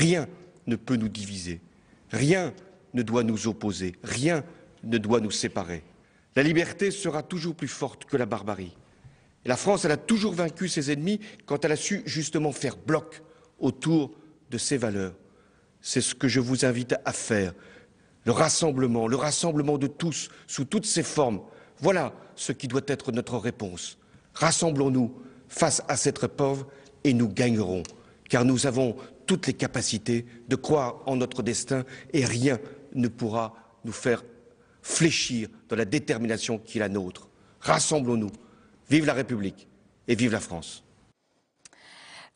Rien ne peut nous diviser. Rien ne doit nous opposer. Rien ne doit nous séparer. La liberté sera toujours plus forte que la barbarie. Et la France, elle a toujours vaincu ses ennemis quand elle a su justement faire bloc autour de ses valeurs. C'est ce que je vous invite à faire. Le rassemblement de tous, sous toutes ses formes. Voilà ce qui doit être notre réponse. Rassemblons-nous face à cette épreuve et nous gagnerons, car nous avons toutes les capacités de croire en notre destin et rien ne pourra nous faire fléchir dans la détermination qui est la nôtre. Rassemblons-nous. Vive la République et vive la France.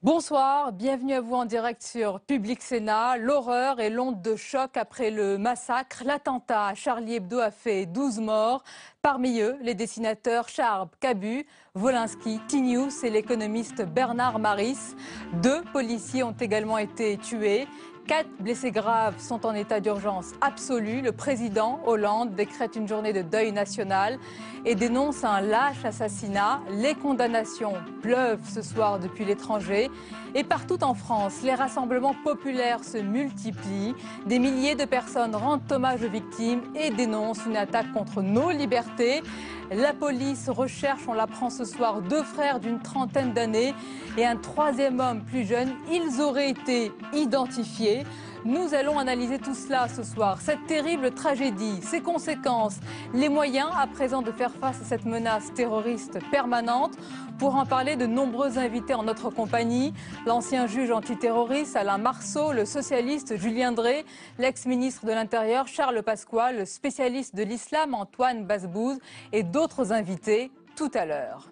Bonsoir, bienvenue à vous en direct sur Public Sénat. L'horreur et l'onde de choc après le massacre. L'attentat à Charlie Hebdo a fait 12 morts. Parmi eux, les dessinateurs Charb, Cabu, Wolinski, Tinius et l'économiste Bernard Maris. 2 policiers ont également été tués. 4 blessés graves sont en état d'urgence absolue. Le président Hollande décrète une journée de deuil national et dénonce un lâche assassinat. Les condamnations pleuvent ce soir depuis l'étranger. Et partout en France, les rassemblements populaires se multiplient. Des milliers de personnes rendent hommage aux victimes et dénoncent une attaque contre nos libertés. La police recherche, on l'apprend ce soir, 2 frères d'une trentaine d'années et un 3e homme plus jeune. Ils auraient été identifiés. Nous allons analyser tout cela ce soir, cette terrible tragédie, ses conséquences, les moyens à présent de faire face à cette menace terroriste permanente. Pour en parler, de nombreux invités en notre compagnie. L'ancien juge antiterroriste Alain Marceau, le socialiste Julien Drey, l'ex-ministre de l'Intérieur Charles Pasqua, le spécialiste de l'islam Antoine Bazbouz et d'autres invités tout à l'heure.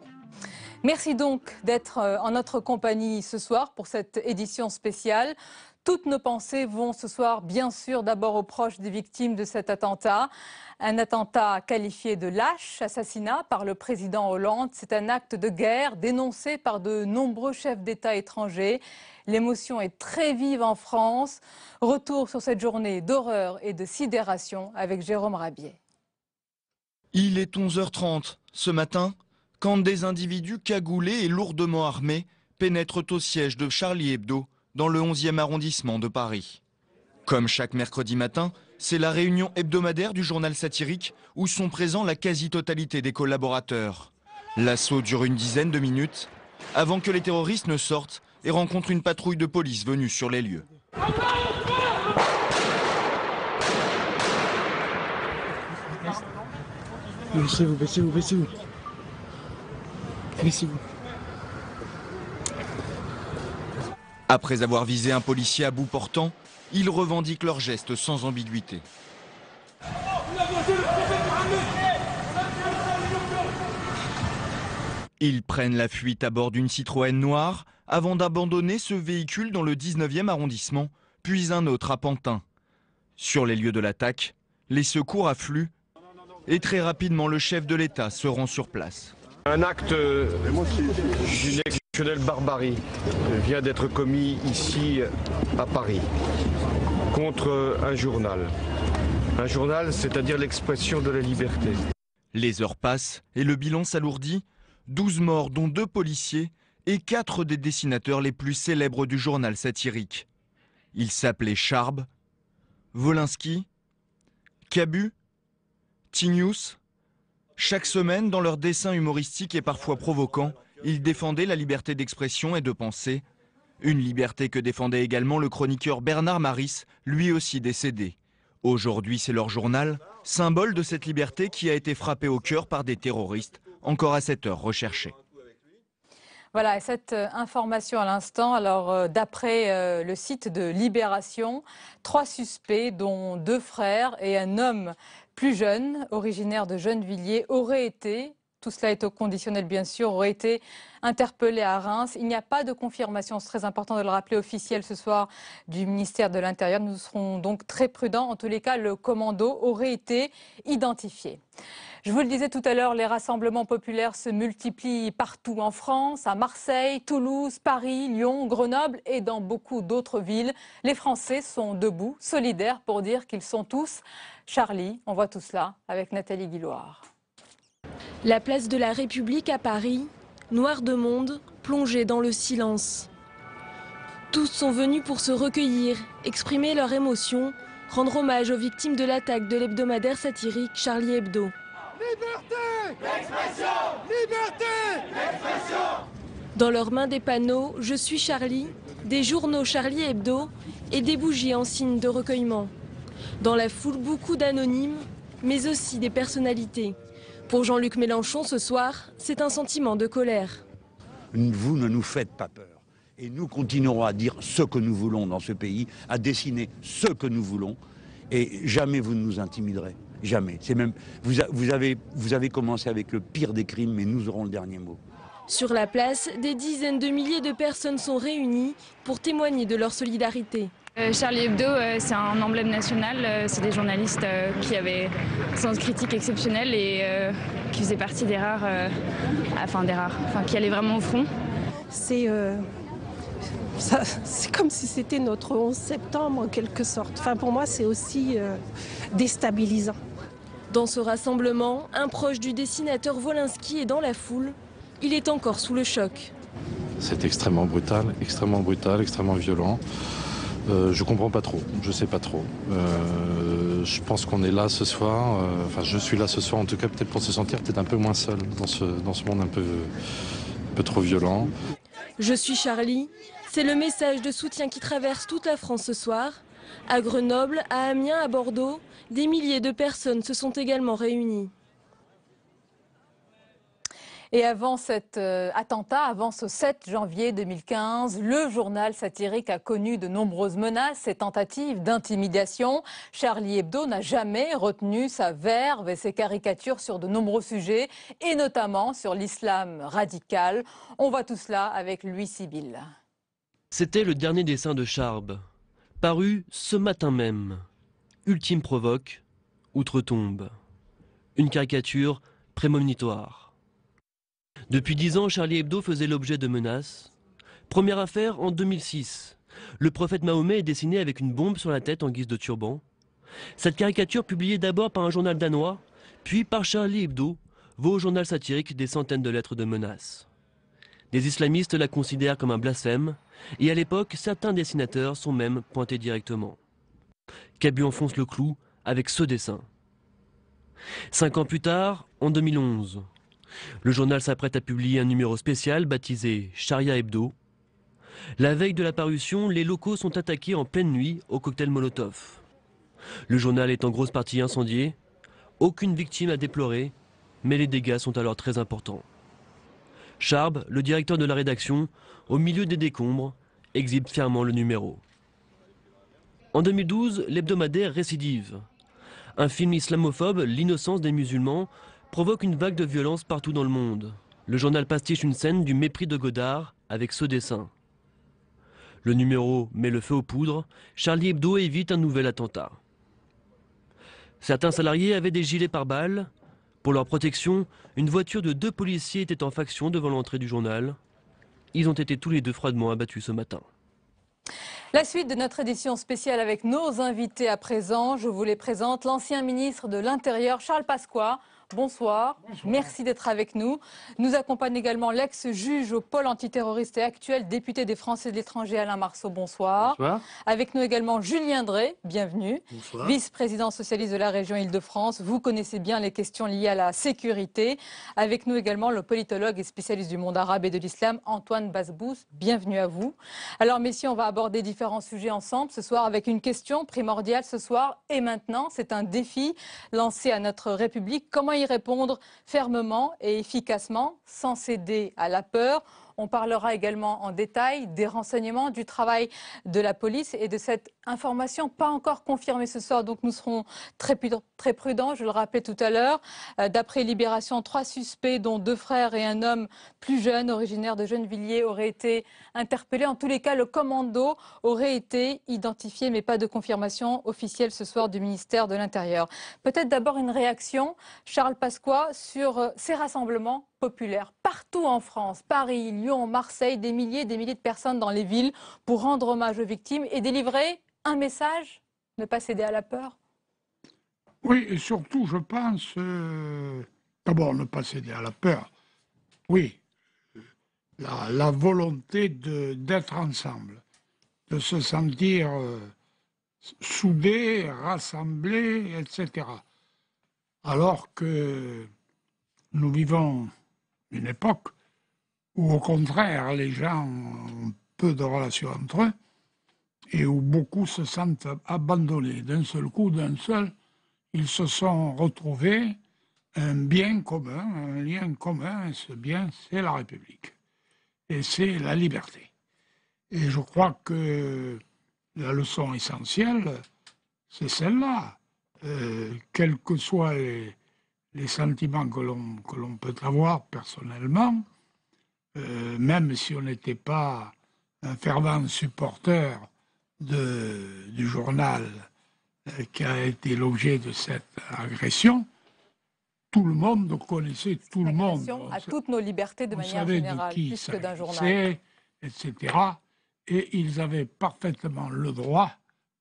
Merci donc d'être en notre compagnie ce soir pour cette édition spéciale. Toutes nos pensées vont ce soir, bien sûr, d'abord aux proches des victimes de cet attentat. Un attentat qualifié de lâche, assassinat par le président Hollande. C'est un acte de guerre dénoncé par de nombreux chefs d'État étrangers. L'émotion est très vive en France. Retour sur cette journée d'horreur et de sidération avec Jérôme Rabier. Il est 11h30 ce matin, quand des individus cagoulés et lourdement armés pénètrent au siège de Charlie Hebdo, dans le 11e arrondissement de Paris. Comme chaque mercredi matin, c'est la réunion hebdomadaire du journal satirique où sont présents la quasi-totalité des collaborateurs. L'assaut dure une dizaine de minutes avant que les terroristes ne sortent et rencontrent une patrouille de police venue sur les lieux. Baissez-vous, baissez-vous, baissez-vous. Baissez-vous. Après avoir visé un policier à bout portant, ils revendiquent leur geste sans ambiguïté. Ils prennent la fuite à bord d'une Citroën noire avant d'abandonner ce véhicule dans le 19e arrondissement, puis un autre à Pantin. Sur les lieux de l'attaque, les secours affluent et très rapidement le chef de l'État se rend sur place. Un acte d'une exceptionnelle barbarie vient d'être commis ici à Paris contre un journal. Un journal, c'est-à-dire l'expression de la liberté. Les heures passent et le bilan s'alourdit. 12 morts dont 2 policiers et 4 des dessinateurs les plus célèbres du journal satirique. Ils s'appelaient Charb, Wolinski, Cabu, Tinius. Chaque semaine, dans leurs dessins humoristiques et parfois provoquants, ils défendaient la liberté d'expression et de pensée. Une liberté que défendait également le chroniqueur Bernard Maris, lui aussi décédé. Aujourd'hui, c'est leur journal, symbole de cette liberté qui a été frappée au cœur par des terroristes, encore à cette heure recherchés. Voilà, cette information à l'instant, alors d'après le site de Libération, 3 suspects, dont 2 frères et un homme plus jeune, originaire de Gennevilliers, auraient été, tout cela est au conditionnel bien sûr, auraient été interpellés à Reims. Il n'y a pas de confirmation, c'est très important de le rappeler, officielle ce soir du ministère de l'Intérieur. Nous serons donc très prudents. En tous les cas, le commando aurait été identifié. Je vous le disais tout à l'heure, les rassemblements populaires se multiplient partout en France, à Marseille, Toulouse, Paris, Lyon, Grenoble et dans beaucoup d'autres villes. Les Français sont debout, solidaires pour dire qu'ils sont tous Charlie. On voit tout cela avec Nathalie Guilloire. La place de la République à Paris, noire de monde, plongée dans le silence. Tous sont venus pour se recueillir, exprimer leurs émotions, rendre hommage aux victimes de l'attaque de l'hebdomadaire satirique Charlie Hebdo. Liberté d'expression! Liberté d'expression! Dans leurs mains des panneaux « Je suis Charlie », des journaux Charlie Hebdo et des bougies en signe de recueillement. Dans la foule, beaucoup d'anonymes, mais aussi des personnalités. Pour Jean-Luc Mélenchon, ce soir, c'est un sentiment de colère. Vous ne nous faites pas peur. Et nous continuerons à dire ce que nous voulons dans ce pays, à dessiner ce que nous voulons. Et jamais vous ne nous intimiderez. Jamais. C'est même, vous avez commencé avec le pire des crimes, mais nous aurons le dernier mot. Sur la place, des dizaines de milliers de personnes sont réunies pour témoigner de leur solidarité. Charlie Hebdo, c'est un emblème national. C'est des journalistes qui avaient un sens critique exceptionnel et qui faisaient partie des rares, qui allaient vraiment au front. C'est comme si c'était notre 11 septembre en quelque sorte. Enfin, pour moi, c'est aussi déstabilisant. Dans ce rassemblement, un proche du dessinateur Wolinski est dans la foule. Il est encore sous le choc. C'est extrêmement brutal, extrêmement violent. Je comprends pas trop, je sais pas trop. Je pense qu'on est là ce soir, je suis là ce soir en tout cas peut-être pour se sentir peut-être un peu moins seul dans ce monde un peu trop violent. Je suis Charlie, c'est le message de soutien qui traverse toute la France ce soir. À Grenoble, à Amiens, à Bordeaux, des milliers de personnes se sont également réunies. Et avant cet attentat, avant ce 7 janvier 2015, le journal satirique a connu de nombreuses menaces et tentatives d'intimidation. Charlie Hebdo n'a jamais retenu sa verve et ses caricatures sur de nombreux sujets, et notamment sur l'islam radical. On voit tout cela avec Louis Sibyl. C'était le dernier dessin de Charb, paru ce matin même. Ultime provoque, outre-tombe. Une caricature prémonitoire. Depuis 10 ans, Charlie Hebdo faisait l'objet de menaces. Première affaire en 2006. Le prophète Mahomet est dessiné avec une bombe sur la tête en guise de turban. Cette caricature, publiée d'abord par un journal danois, puis par Charlie Hebdo, vaut au journal satirique des centaines de lettres de menaces. Des islamistes la considèrent comme un blasphème, et à l'époque, certains dessinateurs sont même pointés directement. Cabu enfonce le clou avec ce dessin. 5 ans plus tard, en 2011, le journal s'apprête à publier un numéro spécial baptisé Charia Hebdo. La veille de la parution, les locaux sont attaqués en pleine nuit au cocktail Molotov. Le journal est en grosse partie incendié. Aucune victime à déplorer, mais les dégâts sont alors très importants. Charb, le directeur de la rédaction, au milieu des décombres, exhibe fièrement le numéro. En 2012, l'hebdomadaire récidive. Un film islamophobe, L'innocence des musulmans, provoque une vague de violence partout dans le monde. Le journal pastiche une scène du mépris de Godard avec ce dessin. Le numéro met le feu aux poudres. Charlie Hebdo évite un nouvel attentat. Certains salariés avaient des gilets pare-balles. Pour leur protection, une voiture de 2 policiers était en faction devant l'entrée du journal. Ils ont été tous les deux froidement abattus ce matin. La suite de notre édition spéciale avec nos invités à présent. Je vous les présente. L'ancien ministre de l'Intérieur, Charles Pasqua. Bonsoir. Merci d'être avec nous. Nous accompagne également l'ex-juge au pôle antiterroriste et actuel député des Français de l'étranger Alain Marceau. Bonsoir. Bonsoir. Avec nous également Julien Drey. Bienvenue. Bonsoir. Vice-président socialiste de la région Île-de-France. Vous connaissez bien les questions liées à la sécurité. Avec nous également le politologue et spécialiste du monde arabe et de l'islam Antoine Basbous. Bienvenue à vous. Alors messieurs, on va aborder différents sujets ensemble ce soir avec une question primordiale ce soir et maintenant. C'est un défi lancé à notre République. Comment y répondre fermement et efficacement, sans céder à la peur. On parlera également en détail des renseignements, du travail de la police et de cette information pas encore confirmée ce soir. Donc nous serons très prudents, je le rappelais tout à l'heure. D'après Libération, 3 suspects, dont 2 frères et un homme plus jeune, originaire de Gennevilliers, auraient été interpellés. En tous les cas, le commando aurait été identifié, mais pas de confirmation officielle ce soir du ministère de l'Intérieur. Peut-être d'abord une réaction, Charles Pasqua, sur ces rassemblements populaires partout en France, Paris, Lyon, Marseille, des milliers de personnes dans les villes pour rendre hommage aux victimes et délivrer un message, ne pas céder à la peur. Oui, et surtout, je pense, d'abord, ne pas céder à la peur. Oui, la volonté d'être ensemble. de se sentir soudés, rassemblés, etc. Alors que nous vivons une époque où, au contraire, les gens ont peu de relations entre eux et où beaucoup se sentent abandonnés. D'un seul coup, ils se sont retrouvés un bien commun, un lien commun, et ce bien, c'est la République. Et c'est la liberté. Et je crois que la leçon essentielle, c'est celle-là. Quels que soient les sentiments que l'on peut avoir personnellement, même si on n'était pas un fervent supporter du journal qui a été l'objet de cette agression, tout le monde connaissait tout le monde. Agression à toutes nos libertés de manière savait générale, de qui plus que d'un journal. s'agissait, etc. Et ils avaient parfaitement le droit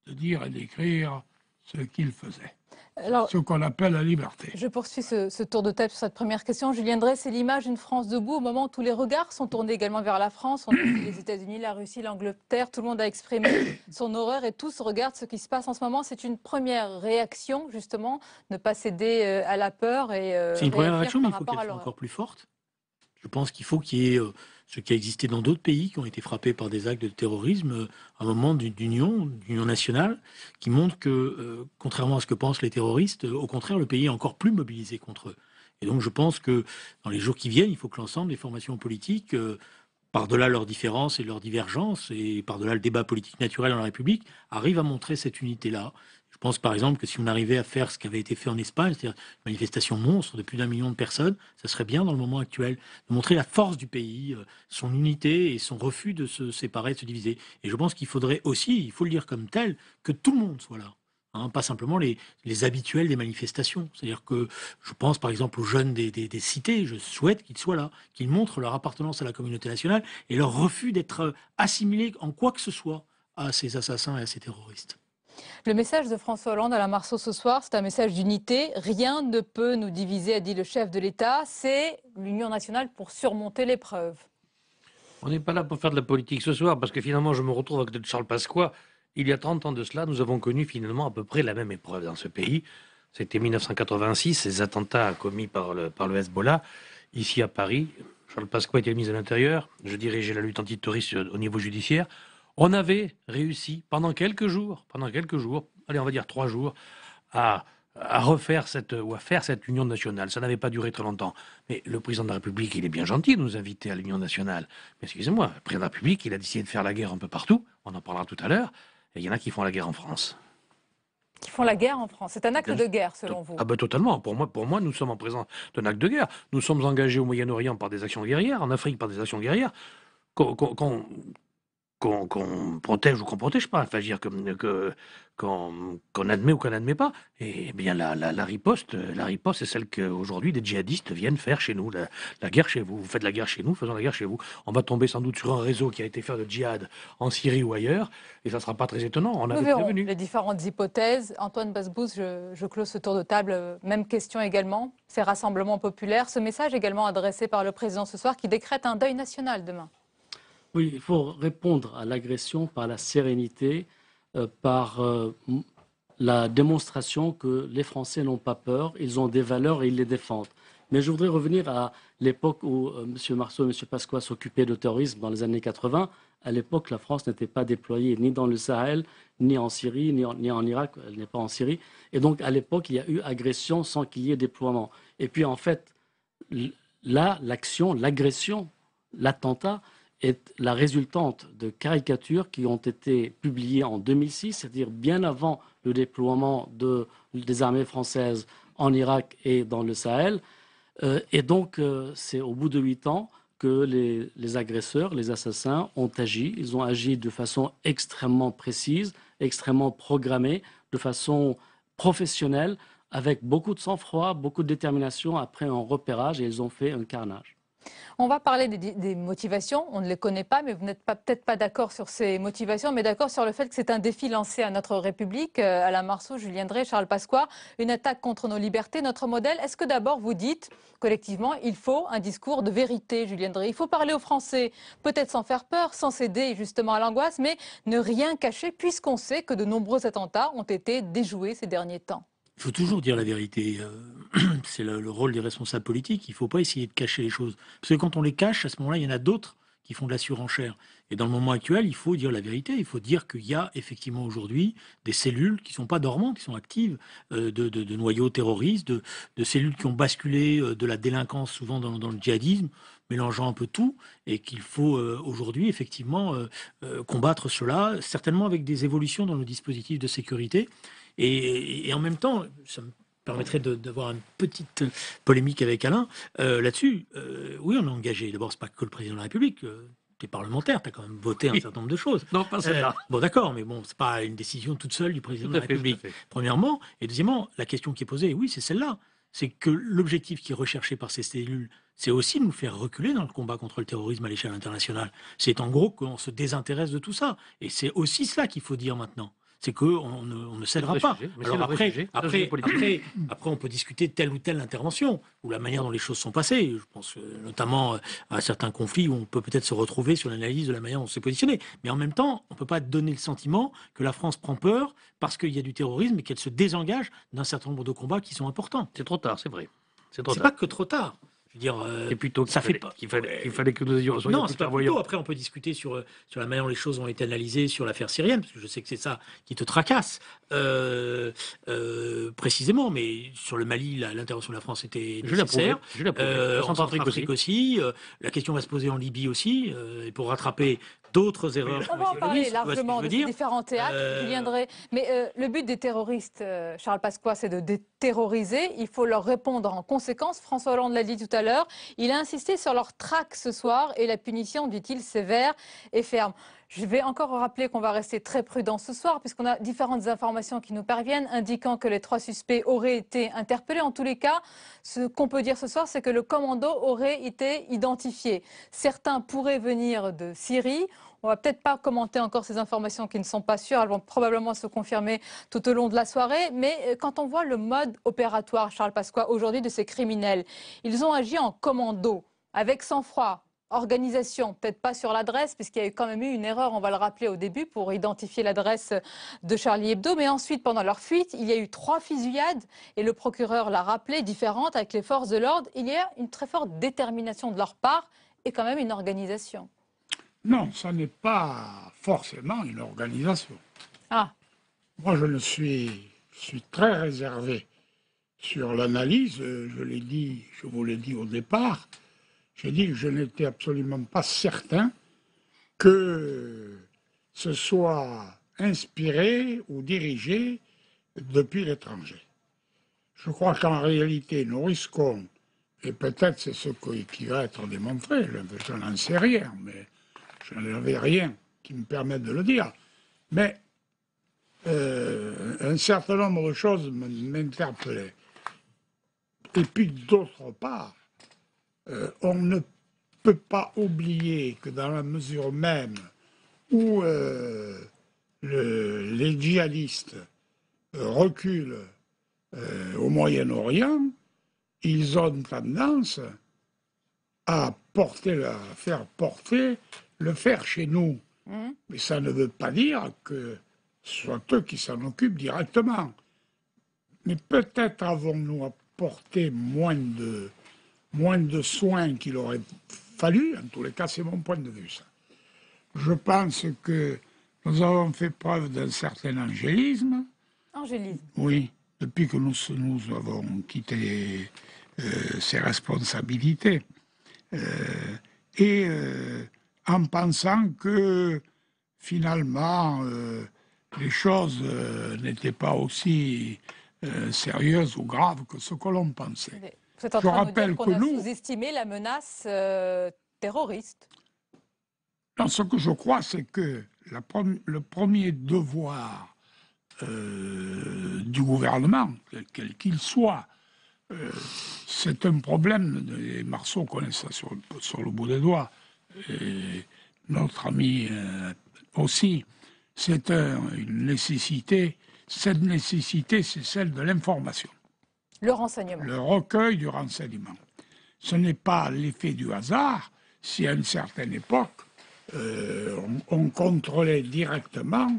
de dire et d'écrire ce qu'ils faisaient. Alors, ce qu'on appelle la liberté. Je poursuis ce tour de table sur cette première question. Julien Drey, c'est l'image d'une France debout au moment où tous les regards sont tournés également vers la France. On a vu les États-Unis, la Russie, l'Angleterre, tout le monde a exprimé son horreur et tous regardent ce qui se passe en ce moment. C'est une première réaction, justement, ne pas céder à la peur et c'est une première réaction, mais il faut qu'elle soit encore plus forte. Je pense qu'il faut qu'il y ait ce qui a existé dans d'autres pays qui ont été frappés par des actes de terrorisme, un moment d'union nationale, qui montre que, contrairement à ce que pensent les terroristes, au contraire, le pays est encore plus mobilisé contre eux. Et donc je pense que dans les jours qui viennent, il faut que l'ensemble des formations politiques, par-delà leurs différences et leurs divergences, et par-delà le débat politique naturel dans la République, arrivent à montrer cette unité-là. Je pense par exemple que si on arrivait à faire ce qui avait été fait en Espagne, c'est-à-dire une manifestation monstre de plus d'1 million de personnes, ça serait bien dans le moment actuel, de montrer la force du pays, son unité et son refus de se séparer, de se diviser. Et je pense qu'il faudrait aussi, il faut le dire comme tel, que tout le monde soit là. Hein, pas simplement les habituels des manifestations. C'est-à-dire que je pense par exemple aux jeunes des cités, je souhaite qu'ils soient là, qu'ils montrent leur appartenance à la communauté nationale et leur refus d'être assimilés en quoi que ce soit à ces assassins et à ces terroristes. Le message de François Hollande à la Marceau ce soir, c'est un message d'unité. Rien ne peut nous diviser, a dit le chef de l'État. C'est l'union nationale pour surmonter l'épreuve. On n'est pas là pour faire de la politique ce soir, parce que finalement, je me retrouve avec Charles Pasqua. Il y a 30 ans de cela, nous avons connu finalement à peu près la même épreuve dans ce pays. C'était 1986, ces attentats commis par le Hezbollah, ici à Paris. Charles Pasqua était ministre de l'Intérieur. Je dirigeais la lutte antiterroriste au niveau judiciaire. On avait réussi pendant quelques jours, allez on va dire 3 jours, à faire cette union nationale. Ça n'avait pas duré très longtemps. Mais le président de la République, il est bien gentil de nous inviter à l'union nationale. Mais excusez-moi, le président de la République, il a décidé de faire la guerre un peu partout. On en parlera tout à l'heure. Et il y en a qui font la guerre en France. Qui font la guerre en France. C'est un acte de guerre, selon vous? Ah ben totalement. Pour moi, nous sommes en présence d'un acte de guerre. Nous sommes engagés au Moyen-Orient par des actions guerrières, en Afrique par des actions guerrières. Qu'on protège ou qu'on protège pas, enfin, je veux dire qu'on admet ou qu'on n'admet pas. Et bien la riposte, c'est celle qu'aujourd'hui des djihadistes viennent faire chez nous, la guerre chez vous. Vous faites la guerre chez nous, faisons la guerre chez vous. On va tomber sans doute sur un réseau qui a été fait de djihad en Syrie ou ailleurs, et ça ne sera pas très étonnant. On avait prévenu. Les différentes hypothèses. Antoine Basbous, je close ce tour de table. Même question également, ces rassemblements populaires. Ce message également adressé par le président ce soir qui décrète un deuil national demain. Oui, il faut répondre à l'agression par la sérénité, par la démonstration que les Français n'ont pas peur, ils ont des valeurs et ils les défendent. Mais je voudrais revenir à l'époque où M. Marceau et M. Pasqua s'occupaient de terrorisme dans les années 80. À l'époque, la France n'était pas déployée ni dans le Sahel, ni en Syrie, ni en Irak, elle n'est pas en Syrie. Et donc, à l'époque, il y a eu agression sans qu'il y ait déploiement. Et puis, en fait, là, l'agression, l'attentat, est la résultante de caricatures qui ont été publiées en 2006, c'est-à-dire bien avant le déploiement des armées françaises en Irak et dans le Sahel. Et donc, c'est au bout de 8 ans que les agresseurs, les assassins ont agi. Ils ont agi de façon extrêmement précise, extrêmement programmée, de façon professionnelle, avec beaucoup de sang-froid, beaucoup de détermination après un repérage, et ils ont fait un carnage. On va parler des motivations. On ne les connaît pas, mais vous n'êtes peut-être pas d'accord sur ces motivations, mais d'accord sur le fait que c'est un défi lancé à notre République, Alain Marceau, Julien Drey, Charles Pasqua, une attaque contre nos libertés, notre modèle. Est-ce que d'abord vous dites, collectivement, il faut un discours de vérité, Julien Drey? Il faut parler aux Français, peut-être sans faire peur, sans céder justement à l'angoisse, mais ne rien cacher, puisqu'on sait que de nombreux attentats ont été déjoués ces derniers temps. Il faut toujours dire la vérité. C'est le rôle des responsables politiques. Il ne faut pas essayer de cacher les choses. Parce que quand on les cache, à ce moment-là, il y en a d'autres qui font de la surenchère. Et dans le moment actuel, il faut dire la vérité. Il faut dire qu'il y a effectivement aujourd'hui des cellules qui ne sont pas dormantes, qui sont actives, de noyaux terroristes, de cellules qui ont basculé de la délinquance souvent dans le djihadisme, mélangeant un peu tout, et qu'il faut aujourd'hui effectivement combattre cela, certainement avec des évolutions dans le dispositif de sécurité. Et en même temps, ça me permettrait d'avoir une petite polémique avec Alain là-dessus. Oui, on est engagé. D'abord, c'est pas que le président de la République. Tu es parlementaire, tu as quand même voté un certain nombre de choses. Non, pas celle-là. Bon, d'accord, mais bon, c'est pas une décision toute seule du président de la République. Premièrement. Et deuxièmement, la question qui est posée, oui, c'est celle-là. C'est que l'objectif qui est recherché par ces cellules, c'est aussi de nous faire reculer dans le combat contre le terrorisme à l'échelle internationale. C'est en gros qu'on se désintéresse de tout ça. Et c'est aussi cela qu'il faut dire maintenant. C'est qu'on ne cédera pas. Alors après, on peut discuter de telle ou telle intervention, ou la manière dont les choses sont passées. Je pense notamment à certains conflits où on peut peut-être se retrouver sur l'analyse de la manière dont on s'est positionné. Mais en même temps, on ne peut pas donner le sentiment que la France prend peur parce qu'il y a du terrorisme et qu'elle se désengage d'un certain nombre de combats qui sont importants. C'est trop tard, c'est vrai. C'est pas que trop tard. Je veux dire, c'est plutôt qu'il fallait que nous ayons. Non, c'est pas plutôt. Après, on peut discuter sur la manière dont les choses ont été analysées sur l'affaire syrienne, parce que je sais que c'est ça qui te tracasse précisément. Mais sur le Mali, l'intervention de la France était nécessaire. En Centrafrique aussi. La question va se poser en Libye aussi, et pour rattraper d'autres erreurs. On va en parler largement de ces différents théâtres qui viendraient. Mais le but des terroristes, Charles Pasqua, c'est de déterroriser. Il faut leur répondre en conséquence. François Hollande l'a dit tout à l'heure. Il a insisté sur leur traque ce soir et la punition, dit-il, sévère et ferme. Je vais encore rappeler qu'on va rester très prudent ce soir puisqu'on a différentes informations qui nous parviennent indiquant que les 3 suspects auraient été interpellés. En tous les cas, ce qu'on peut dire ce soir, c'est que le commando aurait été identifié. Certains pourraient venir de Syrie. On va peut-être pas commenter encore ces informations qui ne sont pas sûres. Elles vont probablement se confirmer tout au long de la soirée. Mais quand on voit le mode opératoire, Charles Pasqua, aujourd'hui de ces criminels, ils ont agi en commando, avec sang-froid, organisation, peut-être pas sur l'adresse, puisqu'il y a quand même eu une erreur, on va le rappeler au début, pour identifier l'adresse de Charlie Hebdo. Mais ensuite, pendant leur fuite, il y a eu 3 fusillades, et le procureur l'a rappelé, différentes avec les forces de l'ordre. Il y a une très forte détermination de leur part et quand même une organisation. Non, ça n'est pas forcément une organisation. Ah. Moi, je suis très réservé sur l'analyse. Je l'ai dit, je vous l'ai dit au départ. J'ai dit que je n'étais absolument pas certain que ce soit inspiré ou dirigé depuis l'étranger. Je crois qu'en réalité, nous risquons, et peut-être c'est ce qui va être démontré, je n'en sais rien, mais je n'avais rien qui me permette de le dire. Mais un certain nombre de choses m'interpellaient. Et puis d'autre part, on ne peut pas oublier que dans la mesure même où les djihadistes reculent au Moyen-Orient, ils ont tendance à faire porter le fer chez nous. Mais ça ne veut pas dire que ce soit eux qui s'en occupent directement. Mais peut-être avons-nous apporté moins de soins qu'il aurait fallu. En tous les cas, c'est mon point de vue, ça. Je pense que nous avons fait preuve d'un certain angélisme. Angélisme. Oui, depuis que nous avons quitté ces responsabilités. En pensant que, finalement, les choses n'étaient pas aussi sérieuses ou graves que ce que l'on pensait. Vous êtes en train de nous dire qu'on a sous-estimé la menace terroriste. Non, ce que je crois, c'est que le premier devoir du gouvernement, quel qu'il soit, c'est un problème, les Marceau connaissent ça sur le bout des doigts, et notre ami aussi. C'est une nécessité. Cette nécessité, c'est celle de l'information. Le renseignement. Le recueil du renseignement. Ce n'est pas l'effet du hasard si à une certaine époque, on contrôlait directement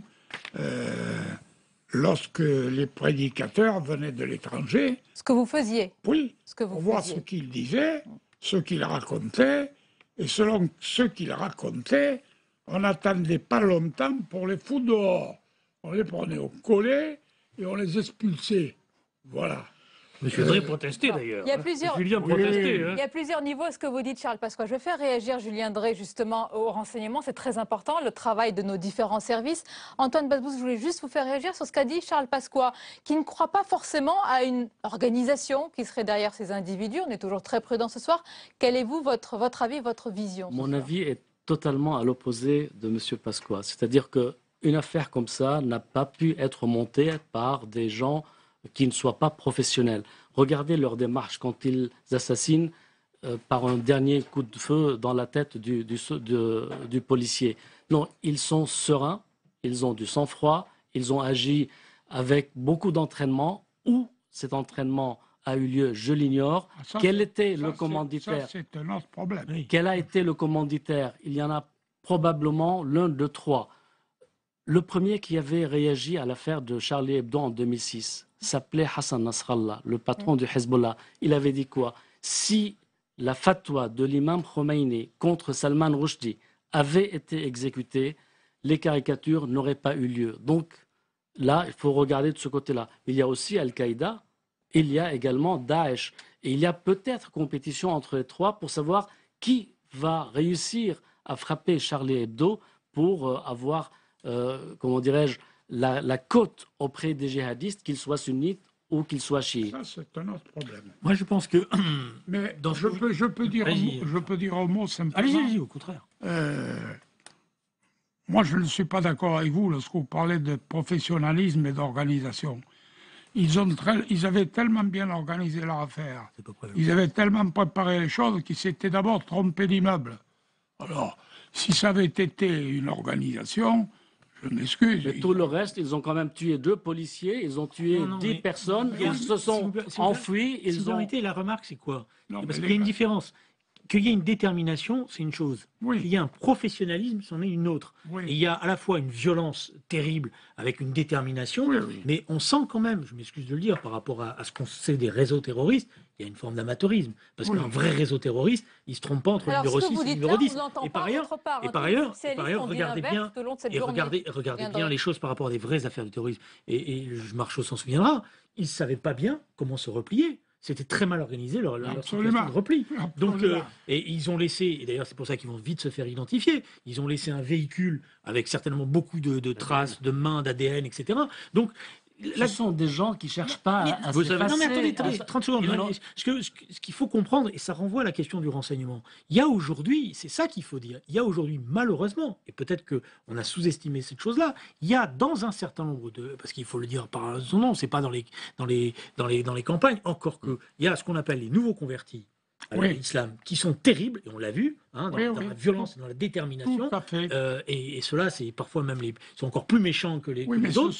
lorsque les prédicateurs venaient de l'étranger. Ce que vous faisiez. Oui, pour voir ce qu'ils disaient, ce qu'ils racontaient, et selon ce qu'ils racontaient, on n'attendait pas longtemps pour les foutre dehors. On les prenait au collet et on les expulsait. Voilà. Monsieur Drey protestait d'ailleurs. Il y a plusieurs, Julien protestait. Il y a plusieurs niveaux à ce que vous dites, Charles Pasqua. Je vais faire réagir Julien Drey justement au renseignement. C'est très important, le travail de nos différents services. Antoine Basbous, je voulais juste vous faire réagir sur ce qu'a dit Charles Pasqua, qui ne croit pas forcément à une organisation qui serait derrière ces individus. On est toujours très prudent ce soir. Quel est votre avis, votre vision? Mon avis est totalement à l'opposé de M. Pasqua. C'est-à-dire qu'une affaire comme ça n'a pas pu être montée par des gens qui ne soient pas professionnels. Regardez leur démarche quand ils assassinent par un dernier coup de feu dans la tête du policier. Non, ils sont sereins, ils ont du sang-froid, ils ont agi avec beaucoup d'entraînement. Où cet entraînement a eu lieu, je l'ignore. Quel était le commanditaire? C'est un autre problème. Quel a été le commanditaire? Il y en a probablement l'un de trois. Le premier qui avait réagi à l'affaire de Charlie Hebdo en 2006 s'appelait Hassan Nasrallah, le patron du Hezbollah. Il avait dit quoi? Si la fatwa de l'imam Khomeini contre Salman Rushdie avait été exécutée, les caricatures n'auraient pas eu lieu. Donc là, il faut regarder de ce côté-là. Il y a aussi Al-Qaïda, il y a également Daesh. Et il y a peut-être compétition entre les trois pour savoir qui va réussir à frapper Charlie Hebdo pour avoir, comment dirais-je, la cote auprès des djihadistes, qu'ils soient sunnites ou qu'ils soient chiites. Ça, c'est un autre problème. Moi, je pense que... Mais je peux dire un mot simplement. Allez-y, au contraire. Moi, je ne suis pas d'accord avec vous lorsque vous parlez de professionnalisme et d'organisation. Ils avaient tellement bien organisé leur affaire. Ils avaient tellement préparé les choses qu'ils s'étaient d'abord trompés d'immeuble. Alors, si ça avait été une organisation... Je m'excuse. Mais tout le reste, ils ont quand même tué 2 policiers, ils ont tué 10 personnes, ils se sont enfuis. La remarque, c'est quoi? Parce qu'il y a une différence. Qu'il y ait une détermination, c'est une chose. Qu'il y ait un professionnalisme, c'en est une autre. Et il y a à la fois une violence terrible avec une détermination, mais on sent quand même, je m'excuse de le dire, par rapport à ce qu'on sait des réseaux terroristes, il y a une forme d'amateurisme. Parce qu'un vrai réseau terroriste, il ne se trompe pas entre le numéro 6 et le numéro 10. Et par ailleurs, regardez bien les choses par rapport à des vraies affaires de terrorisme. Et Marceau s'en souviendra, ils ne savaient pas bien comment se replier. C'était très mal organisé leur situation de repli. Donc, et ils ont laissé, et d'ailleurs c'est pour ça qu'ils vont vite se faire identifier, ils ont laissé un véhicule avec certainement beaucoup de traces, de mains, d'ADN, etc. Donc, ce sont des gens qui ne cherchent pas à s'effacer. Non mais attendez, 30 secondes. Ce qu'il faut comprendre, et ça renvoie à la question du renseignement, il y a aujourd'hui, c'est ça qu'il faut dire, il y a aujourd'hui malheureusement, et peut-être qu'on a sous-estimé cette chose-là, il y a dans un certain nombre de... Parce qu'il faut le dire par son nom, c'est pas dans les campagnes, encore que il y a ce qu'on appelle les nouveaux convertis à l'islam, qui sont terribles, et on l'a vu, dans la violence et dans la détermination. Et ceux-là, c'est parfois même ils sont encore plus méchants que les autres.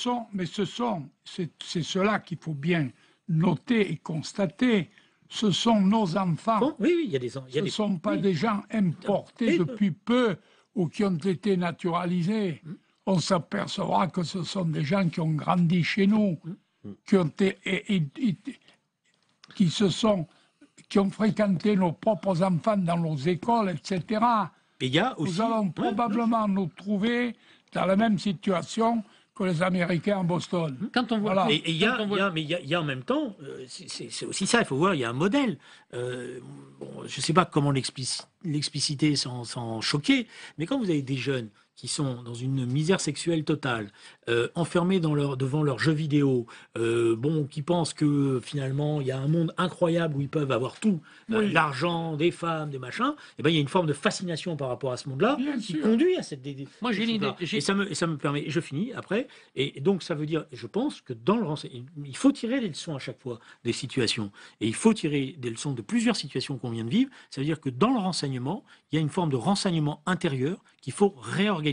C'est cela qu'il faut bien noter et constater. Ce sont nos enfants. Bon, il y a des... Ce ne sont pas des gens importés depuis peu ou qui ont été naturalisés. On s'apercevra que ce sont des gens qui ont grandi chez nous, qui ont fréquenté nos propres enfants dans nos écoles, etc. Et il y a aussi... Nous allons probablement nous trouver dans la même situation que les Américains à Boston. Quand on voit... Mais il y a en même temps, c'est aussi ça, il faut voir, il y a un modèle. Je ne sais pas comment l'expliciter sans choquer, mais quand vous avez des jeunes qui sont dans une misère sexuelle totale, enfermés devant leurs jeux vidéo, qui pensent que finalement il y a un monde incroyable où ils peuvent avoir tout, l'argent, des femmes, des machins, et ben il y a une forme de fascination par rapport à ce monde-là qui conduit à cette. Moi j'ai une idée. Et ça me permet. Je finis après. Et donc ça veut dire, je pense que dans le renseignement, il faut tirer des leçons à chaque fois des situations, et il faut tirer des leçons de plusieurs situations qu'on vient de vivre. Ça veut dire que dans le renseignement, il y a une forme de renseignement intérieur qu'il faut réorganiser.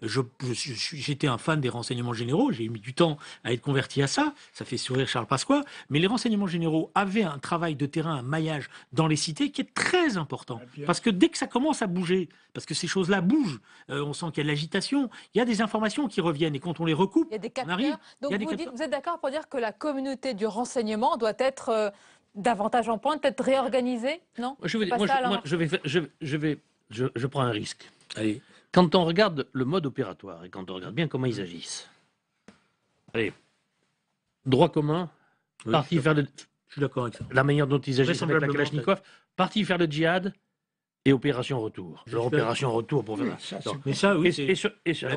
J'étais un fan des renseignements généraux, j'ai mis du temps à être converti à ça, ça fait sourire Charles Pasqua, mais les renseignements généraux avaient un travail de terrain, un maillage dans les cités qui est très important. Parce que dès que ça commence à bouger, parce que ces choses-là bougent, on sent qu'il y a de l'agitation, il y a des informations qui reviennent, et quand on les recoupe, il y a des capteurs. on arrive. Donc vous êtes d'accord pour dire que la communauté du renseignement doit être davantage en pointe, peut-être réorganisée, non? Je prends un risque. Allez, quand on regarde le mode opératoire et quand on regarde bien comment ils agissent, allez, droit commun, parti faire le... Je suis d'accord avec ça. La manière dont ils agissent avec la Kalachnikov, parti faire le djihad et opération retour. Leur opération retour pour faire mais ça, oui,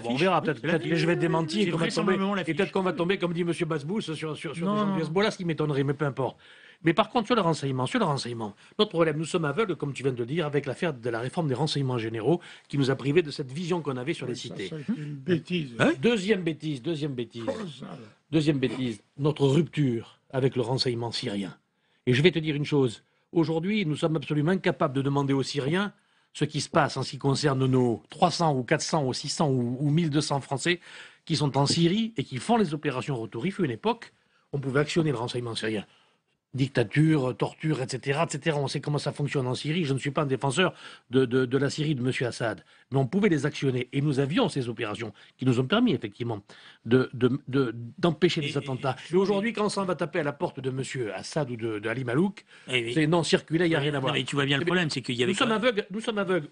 on verra, peut-être que je vais être démenti et peut-être qu'on va tomber, comme dit M. Basbous, sur des gens du Hezbollah, ce qui m'étonnerait, mais peu importe. Mais par contre, sur le renseignement, notre problème, nous sommes aveugles, comme tu viens de le dire, avec l'affaire de la réforme des renseignements généraux qui nous a privés de cette vision qu'on avait sur les cités. C'est une bêtise. Deuxième bêtise, notre rupture avec le renseignement syrien. Et je vais te dire une chose, aujourd'hui, nous sommes absolument incapables de demander aux Syriens ce qui se passe en ce qui concerne nos 300 ou 400 ou 600 ou 1200 Français qui sont en Syrie et qui font les opérations retour. Il fut une époque, on pouvait actionner le renseignement syrien. Dictature, torture, etc., etc. On sait comment ça fonctionne en Syrie. Je ne suis pas un défenseur de la Syrie de M. Assad. Mais on pouvait les actionner. Et nous avions ces opérations qui nous ont permis, effectivement, d'empêcher des attentats. Et aujourd'hui, quand on s'en va taper à la porte de M. Assad ou de Ali Malouk, c'est non, circuler, il n'y a rien à voir. Mais tu vois bien le problème, c'est qu'il y avait... Nous sommes aveugles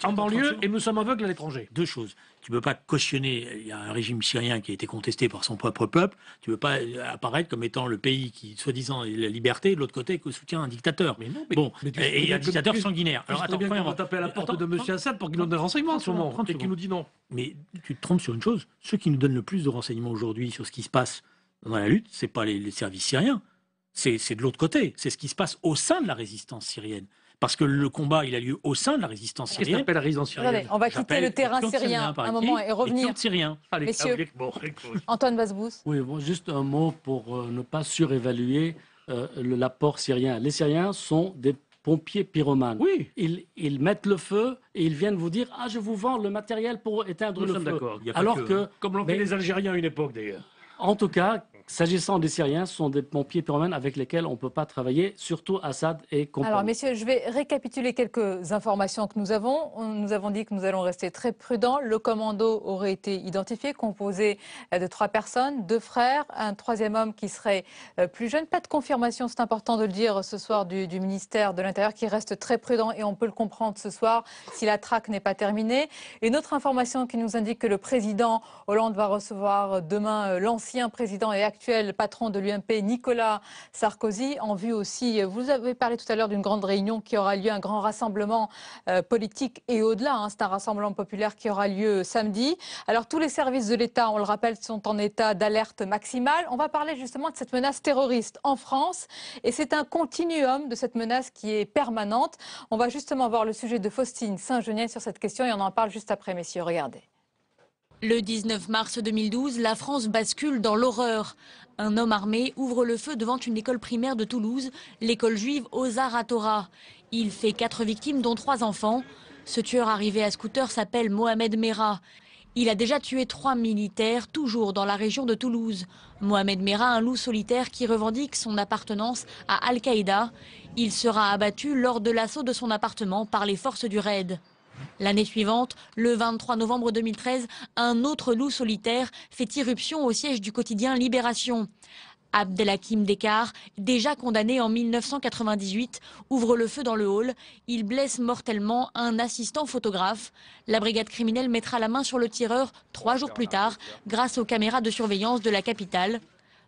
en banlieue et nous sommes aveugles à l'étranger. Deux choses. Tu ne peux pas cautionner... Il y a un régime syrien qui a été contesté par son propre peuple. Tu ne peux pas apparaître comme étant le pays qui, soi-disant, la liberté, de l'autre côté, que soutient un dictateur. Mais non, et un dictateur sanguinaire. Alors attends, on va taper à la porte de M. Assad pour qu'il donne des renseignements en ce moment, et qu'il nous dit non. Mais tu te trompes sur une chose, ceux qui nous donnent le plus de renseignements aujourd'hui sur ce qui se passe dans la lutte, c'est pas les services syriens, c'est de l'autre côté, c'est ce qui se passe au sein de la résistance syrienne. Parce que le combat, il a lieu au sein de la résistance syrienne. Qu'est-ce qu'on appelle la résistance syrienne? Attendez, on va quitter le terrain syrien un moment et revenir. Allez, messieurs, Antoine Basbous. Oui, bon, juste un mot pour ne pas surévaluer l'apport syrien. Les Syriens sont des pompiers pyromanes. Oui. Ils mettent le feu et ils viennent vous dire « Ah, je vous vends le matériel pour éteindre le feu. » Nous sommes d'accord. Alors que... Comme l'ont fait les Algériens à une époque, d'ailleurs. En tout cas, s'agissant des Syriens, ce sont des pompiers pyromanes avec lesquels on ne peut pas travailler, surtout Assad et compagnie. Alors, messieurs, je vais récapituler quelques informations que nous avons. Nous avons dit que nous allons rester très prudents. Le commando aurait été identifié, composé de 3 personnes, 2 frères, un 3e homme qui serait plus jeune. Pas de confirmation, c'est important de le dire ce soir, du ministère de l'Intérieur, qui reste très prudent et on peut le comprendre ce soir si la traque n'est pas terminée. Une autre information qui nous indique que le président Hollande va recevoir demain l'ancien président et actuel patron de l'UMP, Nicolas Sarkozy, en vue aussi, vous avez parlé tout à l'heure d'une grande réunion qui aura lieu, un grand rassemblement politique et au-delà, c'est un rassemblement populaire qui aura lieu samedi. Alors tous les services de l'État, on le rappelle, sont en état d'alerte maximale. On va parler justement de cette menace terroriste en France et c'est un continuum de cette menace qui est permanente. On va justement voir le sujet de Faustine Saint-Geniès sur cette question et on en parle juste après, messieurs, regardez. Le 19 mars 2012, la France bascule dans l'horreur. Un homme armé ouvre le feu devant une école primaire de Toulouse, l'école juive Ozar HaTorah. Il fait 4 victimes, dont 3 enfants. Ce tueur arrivé à scooter s'appelle Mohamed Merah. Il a déjà tué 3 militaires, toujours dans la région de Toulouse. Mohamed Merah, un loup solitaire qui revendique son appartenance à Al-Qaïda. Il sera abattu lors de l'assaut de son appartement par les forces du raid. L'année suivante, le 23 novembre 2013, un autre loup solitaire fait irruption au siège du quotidien Libération. Abdelhakim Dekar, déjà condamné en 1998, ouvre le feu dans le hall. Il blesse mortellement un assistant photographe. La brigade criminelle mettra la main sur le tireur 3 jours plus tard, grâce aux caméras de surveillance de la capitale.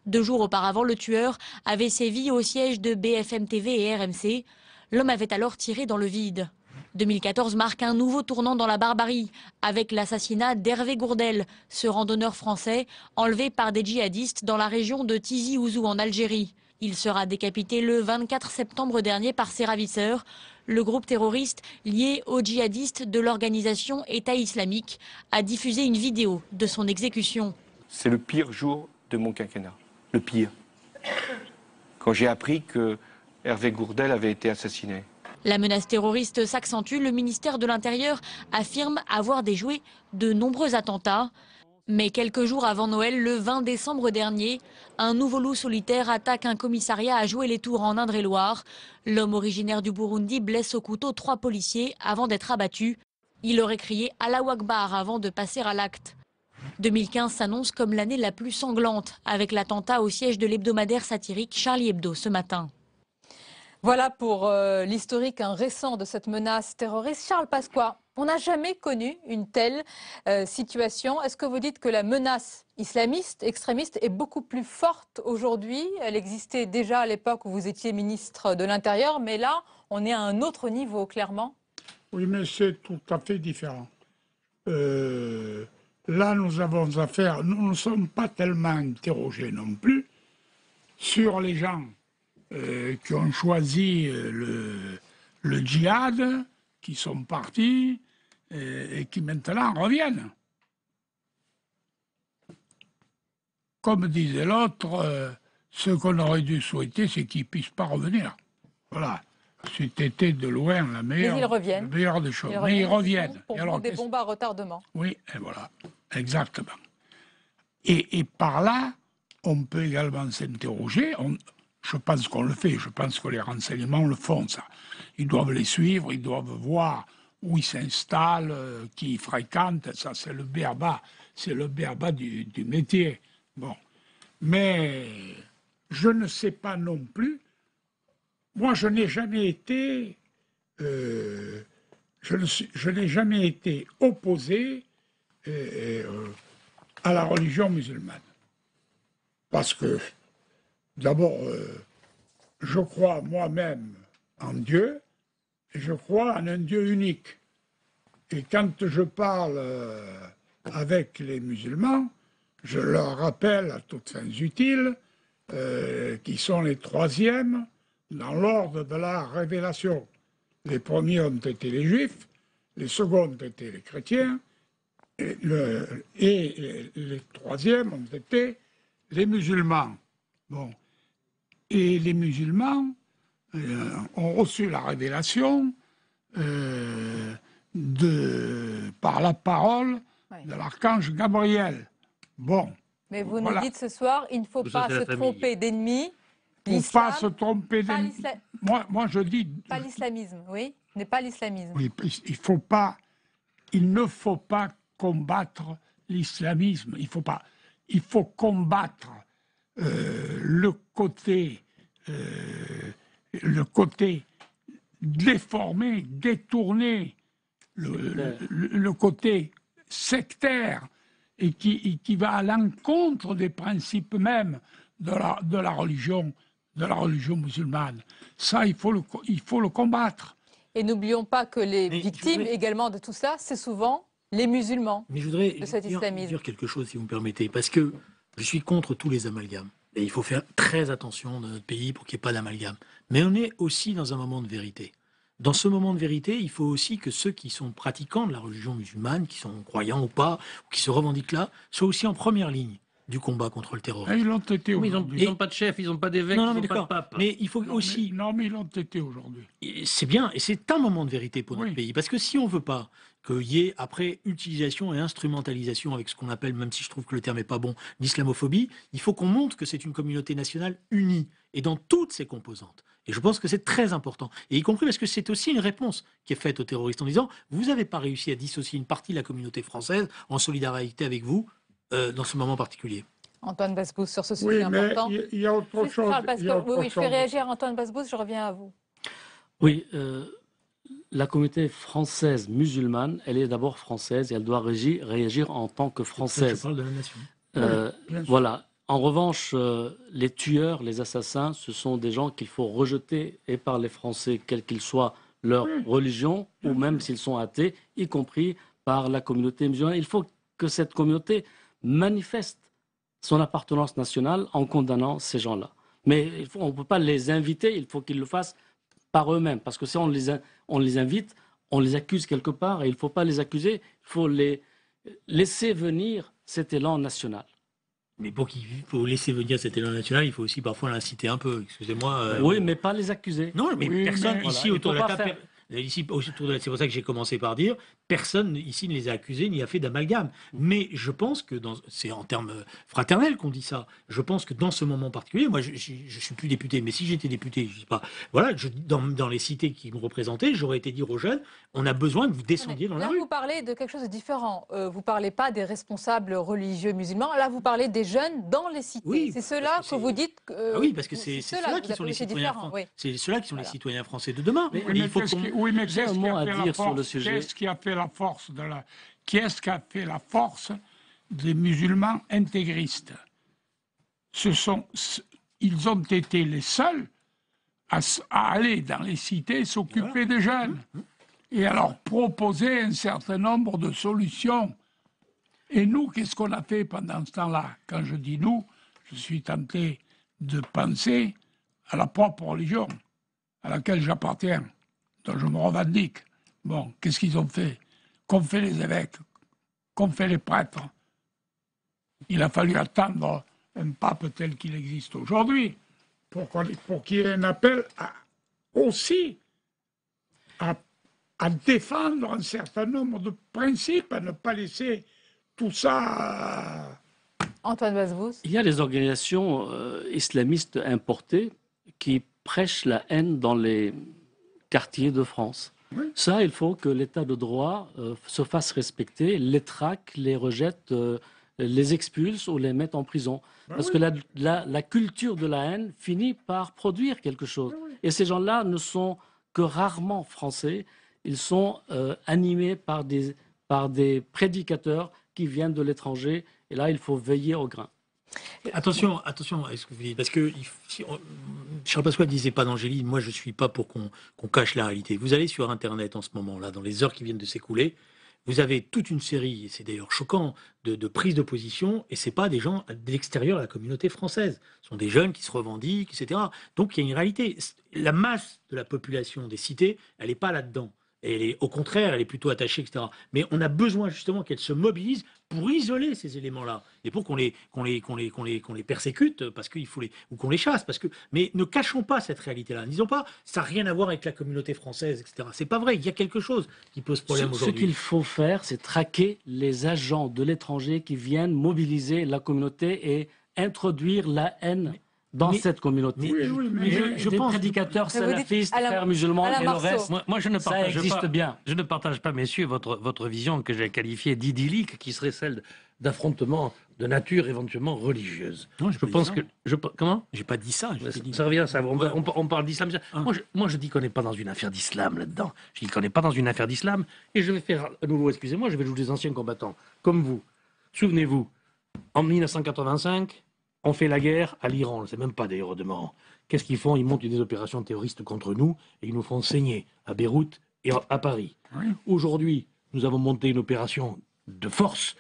2 jours auparavant, le tueur avait sévi au siège de BFM TV et RMC. L'homme avait alors tiré dans le vide. 2014 marque un nouveau tournant dans la barbarie, avec l'assassinat d'Hervé Gourdel, ce randonneur français enlevé par des djihadistes dans la région de Tizi Ouzou en Algérie. Il sera décapité le 24 septembre dernier par ses ravisseurs. Le groupe terroriste lié aux djihadistes de l'organisation État islamique a diffusé une vidéo de son exécution. C'est le pire jour de mon quinquennat, le pire. Quand j'ai appris que Hervé Gourdel avait été assassiné. La menace terroriste s'accentue. Le ministère de l'Intérieur affirme avoir déjoué de nombreux attentats. Mais quelques jours avant Noël, le 20 décembre dernier, un nouveau loup solitaire attaque un commissariat à Joué-les-Tours en Indre-et-Loire. L'homme originaire du Burundi blesse au couteau 3 policiers avant d'être abattu. Il aurait crié « Allahu Akbar » avant de passer à l'acte. 2015 s'annonce comme l'année la plus sanglante, avec l'attentat au siège de l'hebdomadaire satirique Charlie Hebdo ce matin. Voilà pour l'historique récent de cette menace terroriste. Charles Pasqua, on n'a jamais connu une telle situation. Est-ce que vous dites que la menace islamiste, extrémiste, est beaucoup plus forte aujourd'hui? Elle existait déjà à l'époque où vous étiez ministre de l'Intérieur, mais là, on est à un autre niveau, clairement. Oui, mais c'est tout à fait différent. Là, nous avons affaire, nous ne sommes pas tellement interrogés non plus sur les gens qui ont choisi le djihad, qui sont partis et qui maintenant reviennent. Comme disait l'autre, ce qu'on aurait dû souhaiter, c'est qu'ils ne puissent pas revenir. Voilà. C'était de loin la meilleure, mais ils reviennent. La meilleure des choses. Mais ils reviennent. Pour vous, des bombes à retardement. Oui, et voilà. Exactement. Et par là, on peut également s'interroger. Je pense qu'on le fait, je pense que les renseignements le font, ça. Ils doivent les suivre, ils doivent voir où ils s'installent, qui ils fréquentent, ça c'est le b.a.-ba, c'est le b.a.-ba du métier. Bon. Mais je ne sais pas non plus, moi je n'ai jamais été, je n'ai jamais été opposé à la religion musulmane. Parce que d'abord, je crois moi-même en Dieu, et je crois en un Dieu unique. Et quand je parle avec les musulmans, je leur rappelle à toutes fins utiles qu'ils sont les troisièmes dans l'ordre de la révélation. Les premiers ont été les juifs, les seconds ont été les chrétiens, et les troisièmes ont été les musulmans. Bon. Et les musulmans ont reçu la révélation par la parole de l'archange Gabriel. Bon. Mais vous nous dites ce soir, il ne faut pas se tromper d'ennemis. Il ne faut pas se tromper d'ennemis. Moi, je dis... Pas l'islamisme, oui, n'est pas l'islamisme. Oui, il ne faut pas combattre l'islamisme. Il faut combattre le côté déformé, détourné, le côté sectaire et qui va à l'encontre des principes même de la religion musulmane. Ça, il faut le combattre. Et n'oublions pas que les victimes également de tout ça, c'est souvent les musulmans. Mais je voudrais de cet islamisme. dire quelque chose, si vous me permettez, parce que je suis contre tous les amalgames. Et il faut faire très attention dans notre pays pour qu'il n'y ait pas d'amalgame. Mais on est aussi dans un moment de vérité. Dans ce moment de vérité, il faut aussi que ceux qui sont pratiquants de la religion musulmane, qui sont croyants ou pas, ou qui se revendiquent là, soient aussi en première ligne du combat contre le terrorisme. Et ils l'ont été aujourd'hui. Ils n'ont pas de chef, ils n'ont pas d'évêque, ils n'ont pas de pape. Mais il faut aussi... mais ils l'ont été aujourd'hui. C'est bien, et c'est un moment de vérité pour notre pays. Parce que si on ne veut pas qu'il y ait, après, utilisation et instrumentalisation avec ce qu'on appelle, même si je trouve que le terme n'est pas bon, l'islamophobie, il faut qu'on montre que c'est une communauté nationale unie, et dans toutes ses composantes. Et je pense que c'est très important. Et y compris parce que c'est aussi une réponse qui est faite aux terroristes en disant « Vous n'avez pas réussi à dissocier une partie de la communauté française en solidarité avec vous dans ce moment particulier. » Antoine Basbous, sur ce sujet important. Il y a autre chose. Oui, je fais réagir Antoine Basbous, je reviens à vous. Oui, la communauté française musulmane, elle est d'abord française et elle doit réagir en tant que française. Je parle de la nation. Voilà. En revanche, les tueurs, les assassins, ce sont des gens qu'il faut rejeter et par les Français, quel qu'ils soient leur religion, ou même s'ils sont athées, y compris par la communauté musulmane. Il faut que cette communauté manifeste son appartenance nationale en condamnant ces gens-là. Mais on ne peut pas les inviter, il faut qu'ils le fassent par eux-mêmes. Parce que si on les invite, on les accuse quelque part, et il ne faut pas les accuser, il faut les laisser venir cet élan national. Mais pour qu'il faut laisser venir cet élan national, il faut aussi parfois l'inciter un peu. Excusez-moi. Oui, mais pas les accuser. Non, mais personne mais ici voilà, autour de la table. Ici, c'est pour ça que j'ai commencé par dire, personne ici ne les a accusés ni a fait d'amalgame. Mais je pense que, c'est en termes fraternels qu'on dit ça, je pense que dans ce moment particulier, moi je suis plus député, mais si j'étais député, je sais pas, voilà, dans les cités qui me représentaient, j'aurais été dire aux jeunes, on a besoin que vous descendiez dans la rue. Là, vous parlez de quelque chose de différent. Vous ne parlez pas des responsables religieux musulmans, là vous parlez des jeunes dans les cités. Oui, c'est ceux-là que vous dites... ah oui, parce que c'est ceux-là qui sont les citoyens français. C'est ceux-là qui sont les citoyens français de demain. Oui, mais qu'est-ce qui a fait la force qu'est-ce qui a fait la force des musulmans intégristes? Ils ont été les seuls à aller dans les cités s'occuper des jeunes et à leur proposer un certain nombre de solutions. Et nous, qu'est-ce qu'on a fait pendant ce temps-là? Quand je dis nous, je suis tenté de penser à la propre religion à laquelle j'appartiens, dont je me revendique. Bon, qu'est-ce qu'ils ont fait? Qu'ont fait les évêques? Qu'ont fait les prêtres? Il a fallu attendre un pape tel qu'il existe aujourd'hui pour qu'il y ait un appel aussi à défendre un certain nombre de principes, à ne pas laisser tout ça... Antoine Bazbous. Il y a les organisations islamistes importées qui prêchent la haine dans les quartiers de France. Oui. Ça, il faut que l'état de droit se fasse respecter, les traque, les rejette, les expulse ou les mette en prison. Parce que la culture de la haine finit par produire quelque chose. Et ces gens-là ne sont que rarement français. Ils sont animés par des prédicateurs qui viennent de l'étranger. Et là, il faut veiller au grain. Attention à ce que vous dites, parce que Charles Pasqua disait pas d'Angéline, moi je suis pas pour qu'on cache la réalité. Vous allez sur Internet en ce moment-là, dans les heures qui viennent de s'écouler, vous avez toute une série, et c'est d'ailleurs choquant, de prises de position, et c'est pas des gens de l'extérieur de la communauté française. Ce sont des jeunes qui se revendiquent, etc. Donc il y a une réalité. La masse de la population des cités, elle n'est pas là-dedans. Au contraire, elle est plutôt attachée, etc. Mais on a besoin justement qu'elle se mobilise pour isoler ces éléments-là et pour qu'on les persécute parce qu'il faut ou qu'on les chasse. Mais ne cachons pas cette réalité-là. Ne disons pas ça n'a rien à voir avec la communauté française, etc. C'est pas vrai. Il y a quelque chose qui pose problème aujourd'hui. Ce qu'il faut faire, c'est traquer les agents de l'étranger qui viennent mobiliser la communauté et introduire la haine. Dans cette communauté. Mais je pense prédicateurs salafistes, frères musulmans et le reste, moi je ne partage ça existe bien. Je ne partage pas, messieurs, votre vision que j'ai qualifiée d'idyllique, qui serait celle d'affrontement de nature éventuellement religieuse. Non, je pense que... Comment? J'ai pas dit ça. Ça revient à ça. On parle d'islam. Moi, je dis qu'on n'est pas dans une affaire d'islam là-dedans. Je dis qu'on n'est pas dans une affaire d'islam. Et je vais faire à nouveau, excusez-moi, je vais jouer des anciens combattants, comme vous. Souvenez-vous, en 1985... on fait la guerre à l'Iran, on ne sait même pas d'ailleurs au demeurant. Qu'est-ce qu'ils font? Ils montent des opérations terroristes contre nous et ils nous font saigner à Beyrouth et à Paris. Oui. Aujourd'hui, nous avons monté une opération de force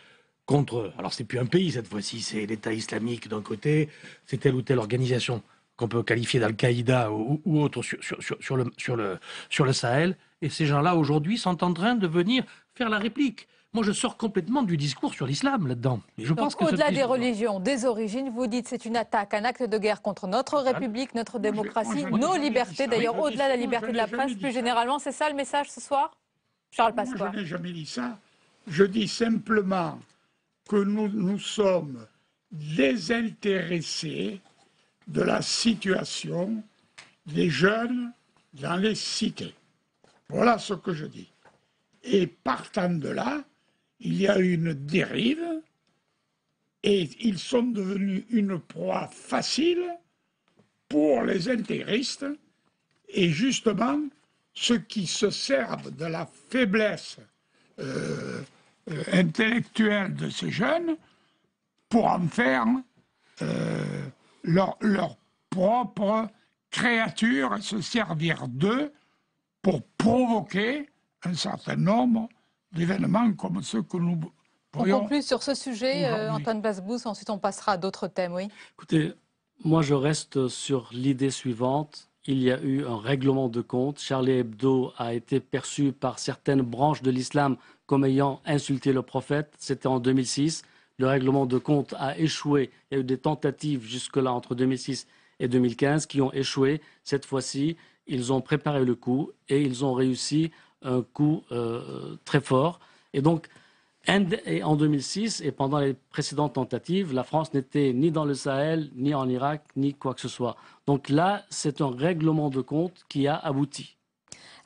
contre... Alors, c'est plus un pays cette fois-ci, c'est l'État islamique d'un côté, c'est telle ou telle organisation qu'on peut qualifier d'Al-Qaïda ou autre sur le Sahel. Et ces gens-là, aujourd'hui, sont en train de venir faire la réplique. Moi, je sors complètement du discours sur l'islam là-dedans. Au-delà des religions, des origines, vous dites c'est une attaque, un acte de guerre contre notre République, notre démocratie, nos libertés. D'ailleurs, au-delà de la liberté de la presse, plus généralement, c'est ça le message ce soir? Charles Pasqua. Je n'ai jamais dit ça. Je dis simplement que nous sommes désintéressés de la situation des jeunes dans les cités. Voilà ce que je dis. Et partant de là, il y a une dérive et ils sont devenus une proie facile pour les intégristes et justement ceux qui se servent de la faiblesse intellectuelle de ces jeunes pour en faire leur propre créature et se servir d'eux pour provoquer un certain nombre d'événements comme ceux que nous voyons. On conclut sur ce sujet, Antoine Basbous, ensuite on passera à d'autres thèmes, oui. Écoutez, moi je reste sur l'idée suivante. Il y a eu un règlement de compte. Charlie Hebdo a été perçu par certaines branches de l'islam comme ayant insulté le prophète. C'était en 2006. Le règlement de compte a échoué. Il y a eu des tentatives jusque-là entre 2006 et 2015 qui ont échoué. Cette fois-ci, ils ont préparé le coup et ils ont réussi un coup très fort. Et donc, en 2006 et pendant les précédentes tentatives, la France n'était ni dans le Sahel, ni en Irak, ni quoi que ce soit. Donc là, c'est un règlement de compte qui a abouti.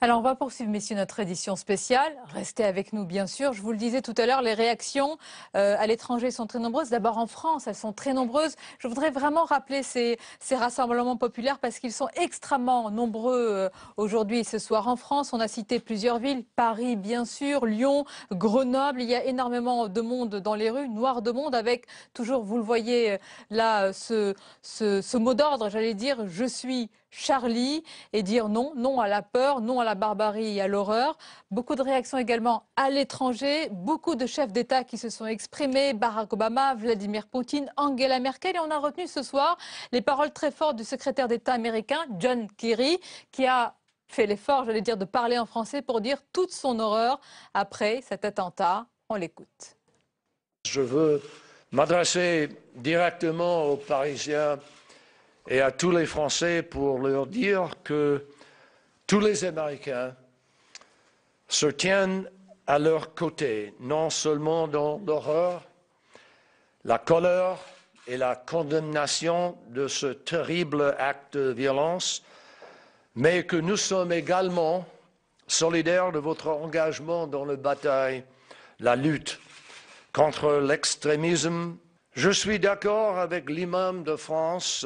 Alors on va poursuivre, messieurs, notre édition spéciale. Restez avec nous, bien sûr. Je vous le disais tout à l'heure, les réactions à l'étranger sont très nombreuses. D'abord en France, elles sont très nombreuses. Je voudrais vraiment rappeler ces rassemblements populaires parce qu'ils sont extrêmement nombreux aujourd'hui et ce soir en France. On a cité plusieurs villes, Paris bien sûr, Lyon, Grenoble. Il y a énormément de monde dans les rues, noir de monde, avec toujours, vous le voyez là, ce mot d'ordre, j'allais dire, je suis Charlie, et dire non, non à la peur, non à la barbarie et à l'horreur. Beaucoup de réactions également à l'étranger, beaucoup de chefs d'État qui se sont exprimés, Barack Obama, Vladimir Poutine, Angela Merkel, et on a retenu ce soir les paroles très fortes du secrétaire d'État américain John Kerry, qui a fait l'effort, j'allais dire, de parler en français pour dire toute son horreur après cet attentat. On l'écoute. Je veux m'adresser directement aux Parisiens et à tous les Français pour leur dire que tous les Américains se tiennent à leur côté, non seulement dans l'horreur, la colère et la condamnation de ce terrible acte de violence, mais que nous sommes également solidaires de votre engagement dans la bataille, la lutte contre l'extrémisme. Je suis d'accord avec l'imam de France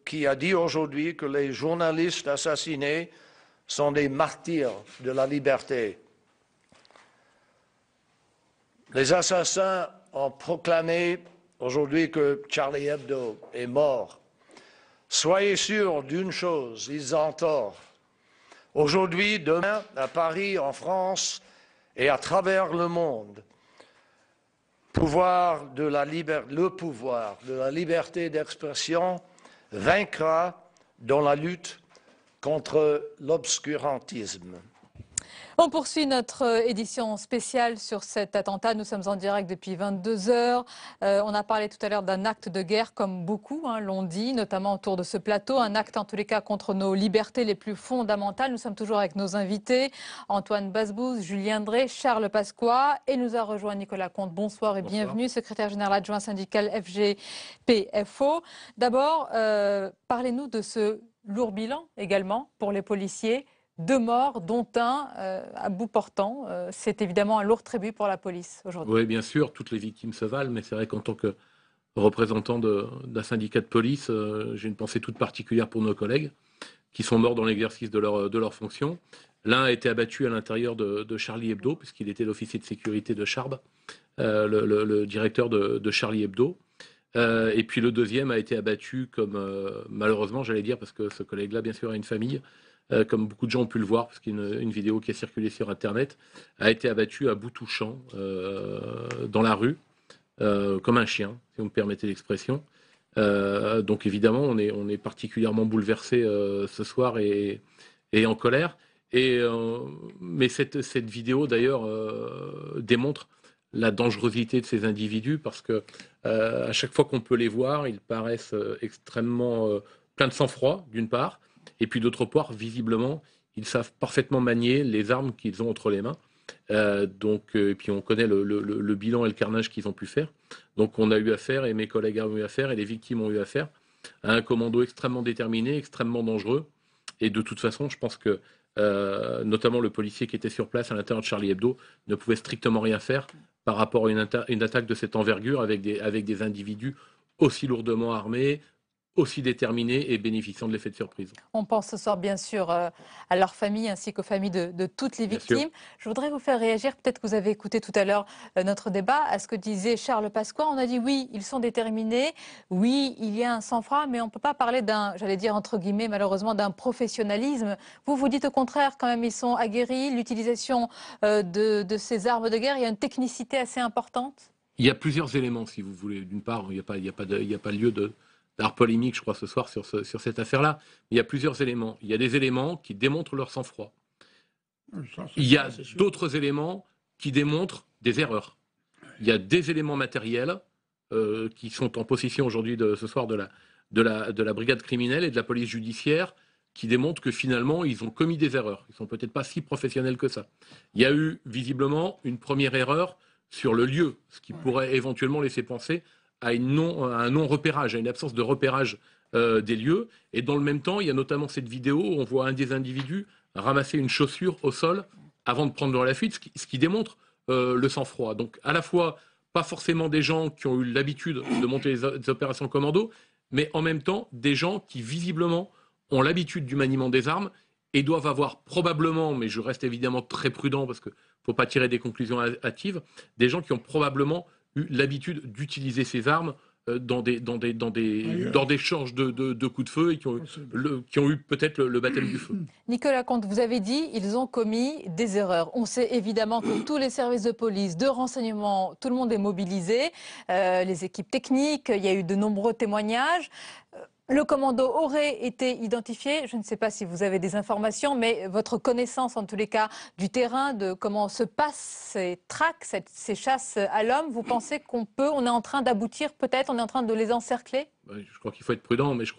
qui a dit aujourd'hui que les journalistes assassinés sont des martyrs de la liberté. Les assassins ont proclamé aujourd'hui que Charlie Hebdo est mort. Soyez sûrs d'une chose, ils ont tort. Aujourd'hui, demain, à Paris, en France et à travers le monde, le pouvoir de la liberté d'expression vaincra dans la lutte contre l'obscurantisme. On poursuit notre édition spéciale sur cet attentat. Nous sommes en direct depuis 22 h. On a parlé tout à l'heure d'un acte de guerre, comme beaucoup l'ont dit, notamment autour de ce plateau. Un acte, en tous les cas, contre nos libertés les plus fondamentales. Nous sommes toujours avec nos invités, Antoine Basbous, Julien Drey, Charles Pasqua. Et nous a rejoint Nicolas Comte. Bonsoir et bienvenue, secrétaire général adjoint syndical FGPFO. D'abord, parlez-nous de ce lourd bilan également pour les policiers. 2 morts, dont un à bout portant. C'est évidemment un lourd tribut pour la police aujourd'hui. Oui, bien sûr, toutes les victimes se valent, mais c'est vrai qu'en tant que représentant d'un syndicat de police, j'ai une pensée toute particulière pour nos collègues qui sont morts dans l'exercice de leur fonction. L'un a été abattu à l'intérieur de Charlie Hebdo, puisqu'il était l'officier de sécurité de Charb, le directeur de Charlie Hebdo. Et puis le deuxième a été abattu comme, malheureusement, j'allais dire, parce que ce collègue-là, bien sûr, a une famille, comme beaucoup de gens ont pu le voir, parce qu'il y a une vidéo qui a circulé sur Internet, a été abattu à bout touchant dans la rue, comme un chien, si vous me permettez l'expression. Donc évidemment, on est particulièrement bouleversé ce soir et en colère. Mais cette vidéo, d'ailleurs, démontre la dangerosité de ces individus, parce que à chaque fois qu'on peut les voir, ils paraissent extrêmement pleins de sang-froid, d'une part, et puis d'autre part, visiblement, ils savent parfaitement manier les armes qu'ils ont entre les mains. Et puis on connaît le bilan et le carnage qu'ils ont pu faire. Donc on a eu affaire, et mes collègues ont eu affaire, et les victimes ont eu affaire, à un commando extrêmement déterminé, extrêmement dangereux. Et de toute façon, je pense que notamment le policier qui était sur place à l'intérieur de Charlie Hebdo ne pouvait strictement rien faire par rapport à une attaque de cette envergure avec des individus aussi lourdement armés, aussi déterminés et bénéficiant de l'effet de surprise. On pense ce soir bien sûr à leur famille ainsi qu'aux familles de toutes les victimes. Je voudrais vous faire réagir, peut-être que vous avez écouté tout à l'heure notre débat, à ce que disait Charles Pasqua. On a dit oui, ils sont déterminés, oui, il y a un sang-froid, mais on ne peut pas parler d'un, j'allais dire entre guillemets malheureusement, d'un professionnalisme. Vous dites au contraire quand même, ils sont aguerris, l'utilisation de ces armes de guerre, il y a une technicité assez importante. Il y a plusieurs éléments, si vous voulez. D'une part, il n'y a pas lieu d'art polémique, je crois, ce soir sur cette affaire-là. Il y a plusieurs éléments. Il y a des éléments qui démontrent leur sang-froid. Il y a d'autres éléments qui démontrent des erreurs. Il y a des éléments matériels qui sont en possession aujourd'hui, ce soir, de la brigade criminelle et de la police judiciaire, qui démontrent que finalement, ils ont commis des erreurs. Ils ne sont peut-être pas si professionnels que ça. Il y a eu visiblement une première erreur sur le lieu, ce qui pourrait éventuellement laisser penser à un non-repérage, à une absence de repérage des lieux. Et dans le même temps, il y a notamment cette vidéo où on voit un des individus ramasser une chaussure au sol avant de prendre la fuite, ce qui démontre le sang-froid. Donc à la fois, pas forcément des gens qui ont eu l'habitude de monter des opérations commando, mais en même temps, des gens qui visiblement ont l'habitude du maniement des armes et doivent avoir probablement, mais je reste évidemment très prudent parce qu'il ne faut pas tirer des conclusions hâtives, des gens qui ont probablement eu l'habitude d'utiliser ces armes dans des charges de coups de feu et qui ont eu peut-être le baptême du feu. Nicolas Comte, vous avez dit ils ont commis des erreurs. On sait évidemment que tous les services de police, de renseignement, tout le monde est mobilisé, les équipes techniques, il y a eu de nombreux témoignages. Le commando aurait été identifié. Je ne sais pas si vous avez des informations, mais votre connaissance, en tous les cas, du terrain, de comment se passent ces traques, ces chasses à l'homme, vous pensez on est en train d'aboutir peut-être, on est en train de les encercler? Je crois qu'il faut être prudent, mais je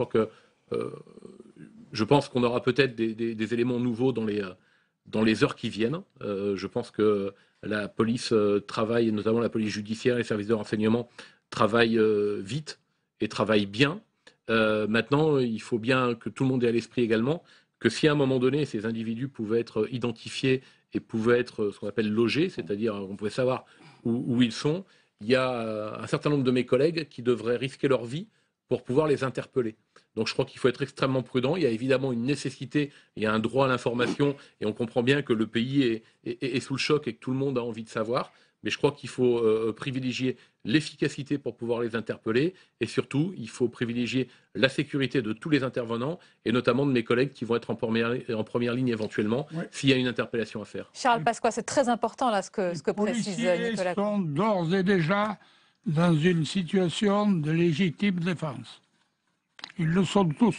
pense qu'on aura peut-être des éléments nouveaux dans les heures qui viennent. Je pense que la police travaille, notamment la police judiciaire et les services de renseignement, travaillent vite et travaillent bien. Maintenant, il faut bien que tout le monde ait à l'esprit également que si à un moment donné, ces individus pouvaient être identifiés et pouvaient être ce qu'on appelle logés, c'est-à-dire on pouvait savoir où ils sont, il y a un certain nombre de mes collègues qui devraient risquer leur vie pour pouvoir les interpeller. Donc je crois qu'il faut être extrêmement prudent. Il y a évidemment une nécessité, il y a un droit à l'information et on comprend bien que le pays est sous le choc et que tout le monde a envie de savoir. Mais je crois qu'il faut privilégier l'efficacité pour pouvoir les interpeller et surtout, il faut privilégier la sécurité de tous les intervenants et notamment de mes collègues qui vont être en première ligne éventuellement s'il y a une interpellation à faire. Charles Pasqua, c'est très important là ce que précise Nicolas. Les policiers sont d'ores et déjà dans une situation de légitime défense. Ils le sont tous.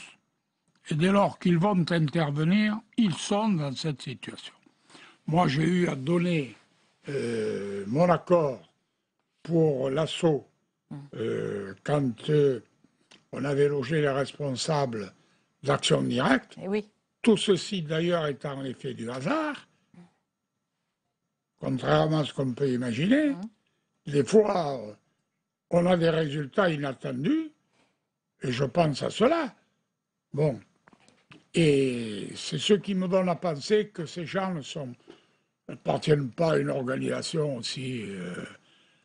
Et dès lors qu'ils vont intervenir, ils sont dans cette situation. Moi, j'ai eu à donner mon accord pour l'assaut quand on avait logé les responsables d'Action Directe. Oui. Tout ceci d'ailleurs étant l'effet du hasard, contrairement à ce qu'on peut imaginer. Des fois, on a des résultats inattendus, et je pense à cela. Bon, et c'est ce qui me donne à penser que ces gens n'appartiennent pas à une organisation aussi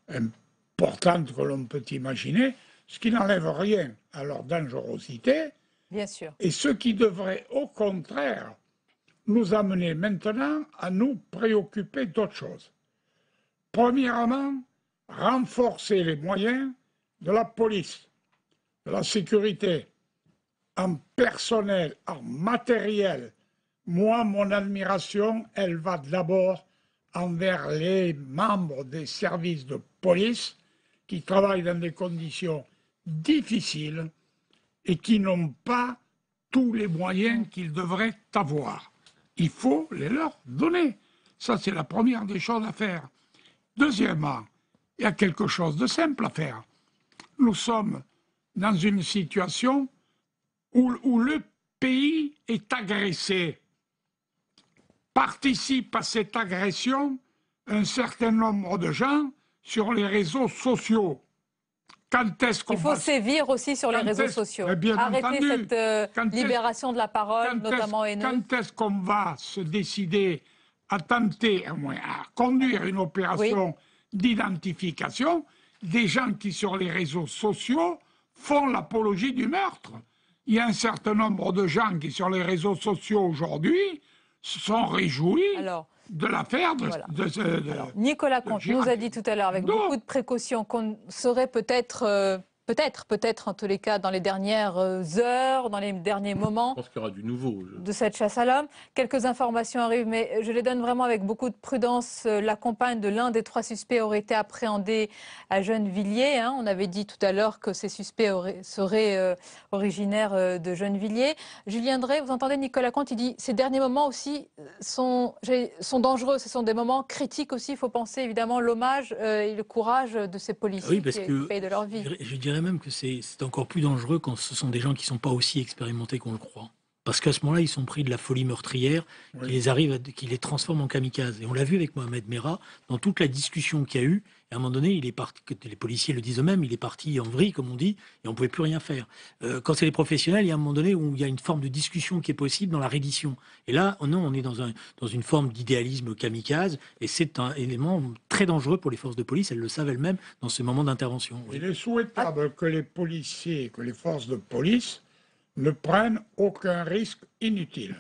importante que l'on peut imaginer, ce qui n'enlève rien à leur dangerosité. Bien sûr. Et ce qui devrait, au contraire, nous amener maintenant à nous préoccuper d'autre chose. Premièrement, renforcer les moyens de la police, de la sécurité, en personnel, en matériel. Moi, mon admiration, elle va d'abord envers les membres des services de police qui travaillent dans des conditions difficiles et qui n'ont pas tous les moyens qu'ils devraient avoir. Il faut les leur donner. Ça, c'est la première des choses à faire. Deuxièmement, il y a quelque chose de simple à faire. Nous sommes dans une situation où le pays est agressé. Participe à cette agression un certain nombre de gens sur les réseaux sociaux. Quand est-ce qu'on Il faut sévir aussi sur les réseaux sociaux. Arrêter cette libération de la parole, notamment haineuse. Quand est-ce qu'on va se décider à tenter, à conduire une opération d'identification des gens qui, sur les réseaux sociaux, font l'apologie du meurtre. Il y a un certain nombre de gens qui, sur les réseaux sociaux aujourd'hui, se sont réjouis de l'affaire Nicolas Conte nous a dit tout à l'heure, avec beaucoup de précautions, qu'on serait peut-être en tous les cas, dans les dernières heures, dans les derniers moments. Je pense qu'il y aura du nouveau. De cette chasse à l'homme. Quelques informations arrivent, mais je les donne vraiment avec beaucoup de prudence. La compagne de l'un des 3 suspects aurait été appréhendée à Gennevilliers. On avait dit tout à l'heure que ces suspects seraient originaires de Gennevilliers. Julien Drey, vous entendez Nicolas Conte, il dit ces derniers moments aussi sont dangereux. Ce sont des moments critiques aussi. Il faut penser évidemment l'hommage et le courage de ces policiers qui payent de leur vie. Je dirais même que c'est encore plus dangereux quand ce sont des gens qui ne sont pas aussi expérimentés qu'on le croit. Parce qu'à ce moment-là, ils sont pris de la folie meurtrière qui les transforme en kamikazes. Et on l'a vu avec Mohamed Merah, dans toute la discussion qu'il y a eu. Et à un moment donné, il est parti, que les policiers le disent eux-mêmes, il est parti en vrille, comme on dit, et on ne pouvait plus rien faire. Quand c'est les professionnels, il y a un moment donné où il y a une forme de discussion qui est possible dans la reddition. Et là, non, on est dans une forme d'idéalisme kamikaze, et c'est un élément très dangereux pour les forces de police. Elles le savent elles-mêmes dans ce moment d'intervention. Il est souhaitable que les policiers, que les forces de police ne prennent aucun risque inutile.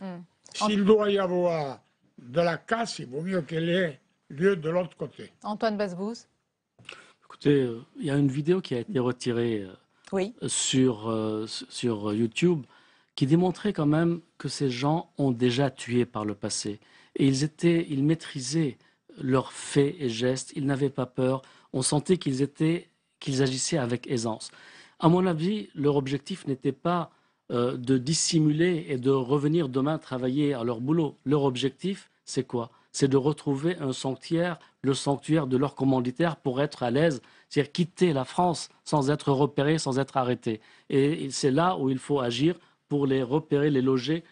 S'il doit y avoir de la casse, il vaut mieux qu'elle ait lieu de l'autre côté. Antoine Basbous. Écoutez, il y a une vidéo qui a été retirée sur YouTube qui démontrait quand même que ces gens ont déjà tué par le passé. Et ils maîtrisaient leurs faits et gestes, ils n'avaient pas peur, on sentait qu'ils agissaient avec aisance. À mon avis, leur objectif n'était pas de dissimuler et de revenir demain travailler à leur boulot. Leur objectif, c'est quoi? C'est de retrouver un sanctuaire, le sanctuaire de leur commanditaire pour être à l'aise, c'est-à-dire quitter la France sans être repéré, sans être arrêté. Et c'est là où il faut agir pour les repérer, les loger,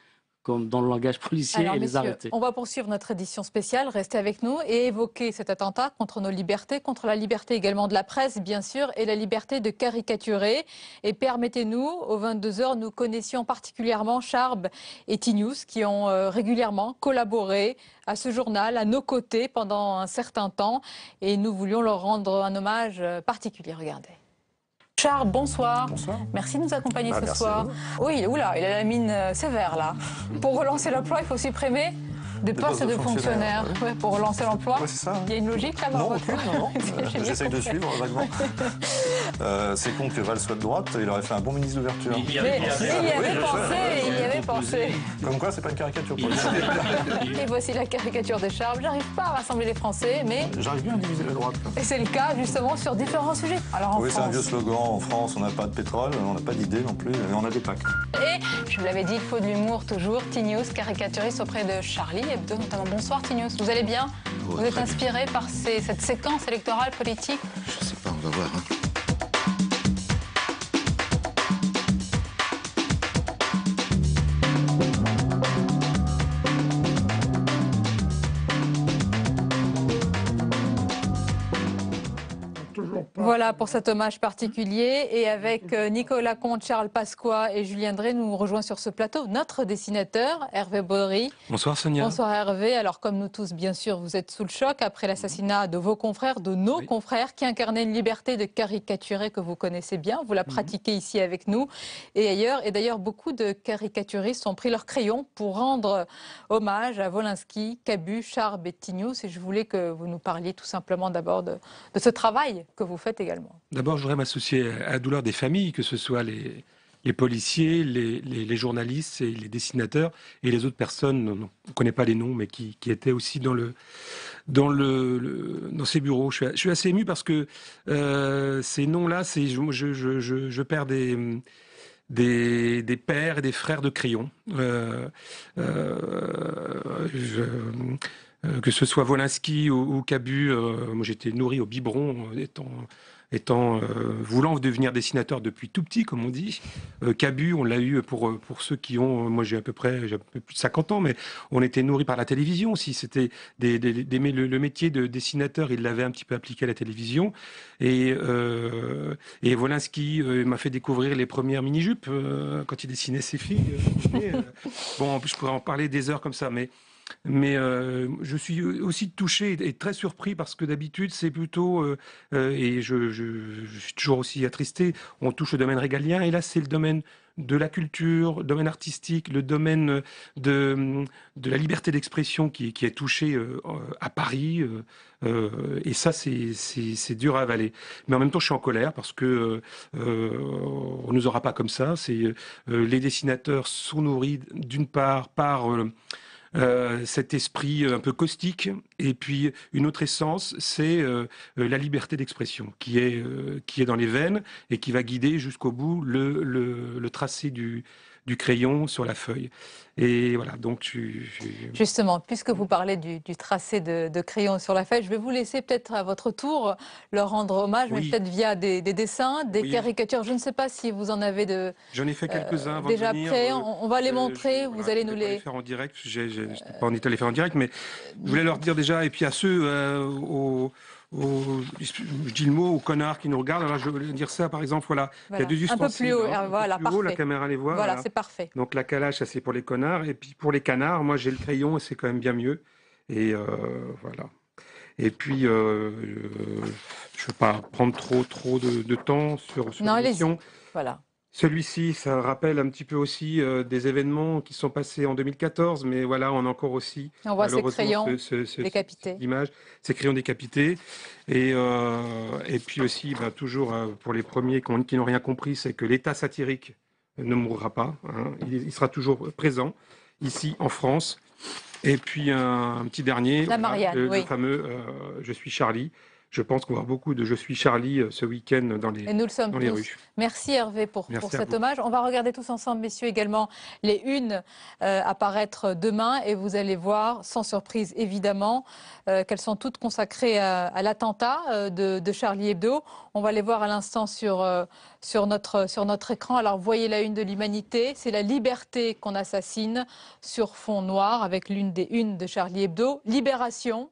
comme dans le langage policier, et les arrêter. On va poursuivre notre édition spéciale, restez avec nous, et évoquer cet attentat contre nos libertés, contre la liberté également de la presse, bien sûr, et la liberté de caricaturer. Et permettez-nous, aux 22h, nous connaissions particulièrement Charb et T-News, qui ont régulièrement collaboré à ce journal, à nos côtés, pendant un certain temps, et nous voulions leur rendre un hommage particulier. Regardez. Charb, bonsoir. Bonsoir. Merci de nous accompagner ce soir. Oui, oula, il a la mine sévère là. Pour relancer l'emploi, il faut supprimer des postes de fonctionnaires. Oui. Ouais, pour relancer l'emploi. Ouais, c'est ça. Il y a une logique là-bas. Non, aucune, non. J'essaye de suivre vaguement. C'est con que Valls soit de droite, il aurait fait un bon ministre d'ouverture. Il y avait pensé. Comme quoi, c'est pas une caricature. Et voici la caricature de Charb. J'arrive pas à rassembler les Français, mais... J'arrive bien à diviser la droite. Et c'est le cas, justement, sur différents sujets. Alors, oui, c'est un vieux slogan. En France, on n'a pas de pétrole, on n'a pas d'idées non plus, et on a des packs. Et, je vous l'avais dit, il faut de l'humour toujours. T-News, caricaturiste auprès de Charlie Hebdo, notamment. Bonsoir T-News, vous allez bien? Vous êtes inspiré par cette séquence électorale politique? Je sais pas, on va voir. Voilà pour cet hommage particulier. Et avec Nicolas Conte, Charles Pasqua et Julien Drey, nous rejoint sur ce plateau notre dessinateur, Hervé Baudry. Bonsoir Sonia. Bonsoir Hervé. Alors comme nous tous, bien sûr, vous êtes sous le choc après l'assassinat de vos confrères, de nos confrères, qui incarnaient une liberté de caricaturer que vous connaissez bien. Vous la pratiquez ici avec nous et ailleurs. Et d'ailleurs, beaucoup de caricaturistes ont pris leur crayon pour rendre hommage à Wolinski, Cabu, Charb et T-News. Et je voulais que vous nous parliez tout simplement d'abord de ce travail que vous faites également. D'abord, je voudrais m'associer à la douleur des familles, que ce soit les policiers, les journalistes et les dessinateurs et les autres personnes, on ne connaît pas les noms, mais qui étaient aussi dans ces bureaux. Je suis assez ému parce que ces noms-là, je perds des pères et des frères de crayon. Que ce soit Wolinski ou Cabu, moi j'étais nourri au biberon, voulant devenir dessinateur depuis tout petit, comme on dit. Cabu, on l'a eu pour ceux qui ont... Moi j'ai un peu plus de 50 ans, mais on était nourri par la télévision aussi. C'était le métier de dessinateur, il l'avait un petit peu appliqué à la télévision. Et Wolinski m'a fait découvrir les premières mini-jupes quand il dessinait ses filles. Bon, en plus je pourrais en parler des heures comme ça, mais... je suis aussi touché et très surpris parce que d'habitude, c'est plutôt, et je suis toujours aussi attristé, on touche le domaine régalien, et là, c'est le domaine de la culture, le domaine artistique, le domaine de la liberté d'expression qui est touché à Paris. Et ça, c'est dur à avaler. Mais en même temps, je suis en colère parce que on nous aura pas comme ça. Les dessinateurs sont nourris d'une part par cet esprit un peu caustique, et puis une autre essence, c'est la liberté d'expression qui est dans les veines et qui va guider jusqu'au bout le tracé du crayon sur la feuille. Et voilà, donc Justement, puisque vous parlez du tracé de crayon sur la feuille, je vais vous laisser peut-être à votre tour leur rendre hommage, mais peut-être via des dessins, des caricatures. Je ne sais pas si vous en avez J'en ai fait quelques-uns avant déjà de venir. prêts. On va les montrer, vous allez nous les... les faire en direct, je n'ai pas en état de les faire en direct, mais je voulais leur dire déjà, et puis à ceux, je dis le mot, aux connards qui nous regardent, alors je voulais dire ça par exemple, voilà, il y a deux ustensiles. Un peu plus haut, voilà, parfait. La caméra les voit. Voilà, c'est parfait. Donc la calache, ça c'est pour les connards, et puis pour les canards, moi j'ai le crayon, et c'est quand même bien mieux. Et voilà. Et puis, je ne veux pas prendre trop de temps sur l'émission. Voilà. Celui-ci, ça rappelle un petit peu aussi des événements qui sont passés en 2014, mais voilà, on a encore aussi... On voit ces crayons décapités. L'image, ces crayons décapités. Et puis aussi, toujours pour les premiers qui n'ont rien compris, c'est que l'État satirique ne mourra pas. Hein. Il sera toujours présent, ici en France. Et puis un petit dernier, le fameux « Je suis Charlie ». Je pense qu'on va avoir beaucoup de « Je suis Charlie » ce week-end dans les rues. Merci Hervé pour cet hommage. On va regarder tous ensemble, messieurs, également les unes apparaître demain. Et vous allez voir, sans surprise évidemment, qu'elles sont toutes consacrées à l'attentat de Charlie Hebdo. On va les voir à l'instant sur notre écran. Alors, vous voyez la une de l'Humanité, c'est la liberté qu'on assassine sur fond noir avec l'une des unes de Charlie Hebdo. Libération.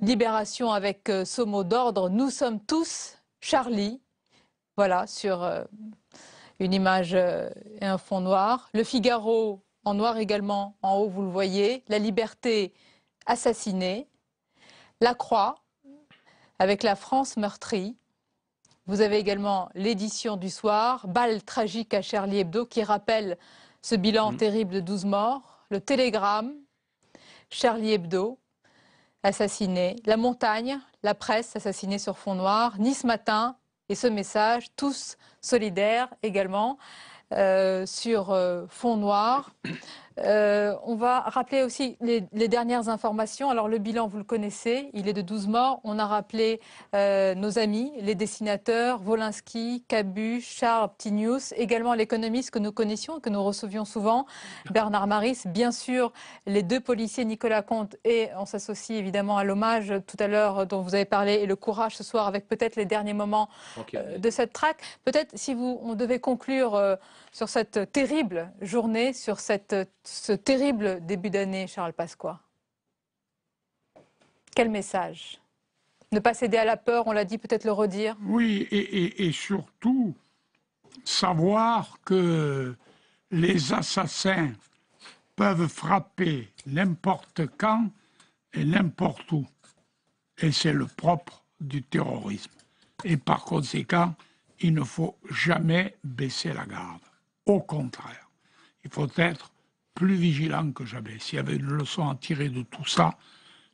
Libération avec ce mot d'ordre, nous sommes tous Charlie. Voilà, sur une image et un fond noir. Le Figaro en noir également, en haut vous le voyez. La liberté assassinée. La Croix avec la France meurtrie. Vous avez également l'édition du soir, balle tragique à Charlie Hebdo qui rappelle ce bilan terrible de 12 morts. Le Télégramme, Charlie Hebdo assassiné. La Montagne, la presse assassinée sur fond noir. Nice Matin et ce message, tous solidaires également, sur fond noir. On va rappeler aussi les dernières informations. Alors le bilan, vous le connaissez, il est de 12 morts. On a rappelé nos amis, les dessinateurs, Wolinski, Cabu, Charb, Tinius, également l'économiste que nous connaissions, que nous recevions souvent, Bernard Maris, bien sûr les deux policiers Nicolas Comte, et on s'associe évidemment à l'hommage tout à l'heure dont vous avez parlé, et le courage ce soir avec peut-être les derniers moments de cette traque. Peut-être si on devait conclure sur cette terrible journée, sur ce terrible début d'année, Charles Pasqua. Quel message? Ne pas céder à la peur, on l'a dit, peut-être le redire. Oui, et surtout, savoir que les assassins peuvent frapper n'importe quand et n'importe où. Et c'est le propre du terrorisme. Et par conséquent, il ne faut jamais baisser la garde. Au contraire, il faut être plus vigilant que jamais. S'il y avait une leçon à tirer de tout ça,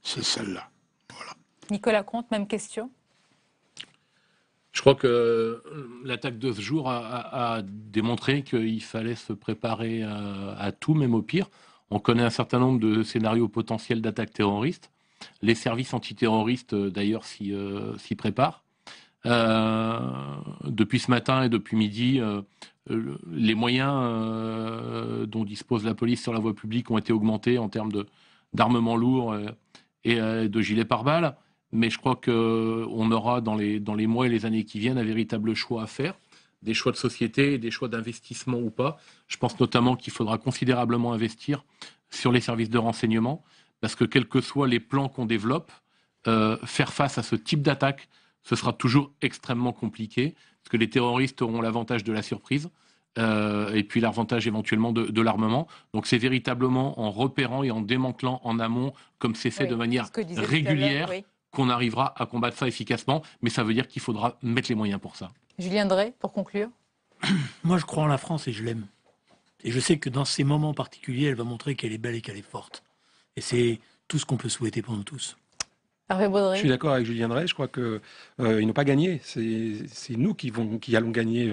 c'est celle-là. Voilà. Nicolas Comte, même question. Je crois que l'attaque de ce jour a démontré qu'il fallait se préparer à tout, même au pire. On connaît un certain nombre de scénarios potentiels d'attaques terroristes. Les services antiterroristes, d'ailleurs, s'y préparent. Depuis ce matin et depuis midi, les moyens dont dispose la police sur la voie publique ont été augmentés en termes d'armement lourd et de gilets pare-balles. Mais je crois qu'on aura dans les mois et les années qui viennent un véritable choix à faire, des choix de société, des choix d'investissement ou pas. Je pense notamment qu'il faudra considérablement investir sur les services de renseignement, parce que quels que soient les plans qu'on développe, faire face à ce type d'attaque, ce sera toujours extrêmement compliqué, parce que les terroristes auront l'avantage de la surprise. et puis l'avantage éventuellement de l'armement. Donc c'est véritablement en repérant et en démantelant en amont, comme c'est fait de manière régulière, qu'on arrivera à combattre ça efficacement. Mais ça veut dire qu'il faudra mettre les moyens pour ça. Julien Drey, pour conclure. Moi, je crois en la France et je l'aime. Et je sais que dans ces moments particuliers, elle va montrer qu'elle est belle et qu'elle est forte. Et c'est tout ce qu'on peut souhaiter pour nous tous. Je suis d'accord avec Julien Drey, je crois qu'ils n'ont pas gagné. C'est nous qui allons gagner.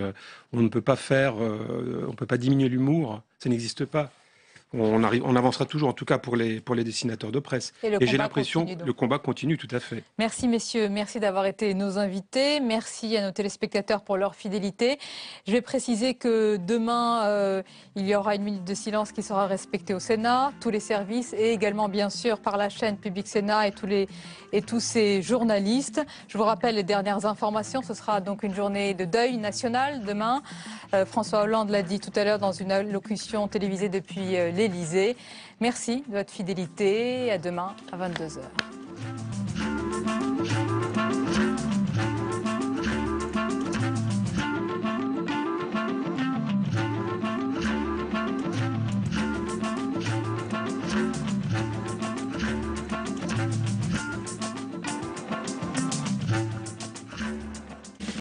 On ne peut pas on peut pas diminuer l'humour, ça n'existe pas. On avancera toujours, en tout cas pour les dessinateurs de presse. Et j'ai l'impression que le combat continue, tout à fait. Merci messieurs, merci d'avoir été nos invités. Merci à nos téléspectateurs pour leur fidélité. Je vais préciser que demain, il y aura une minute de silence qui sera respectée au Sénat, tous les services et également bien sûr par la chaîne Public Sénat et tous ces journalistes. Je vous rappelle les dernières informations, ce sera donc une journée de deuil national demain. François Hollande l'a dit tout à l'heure dans une allocution télévisée depuis l'Élysée. Merci de votre fidélité. À demain à 22h.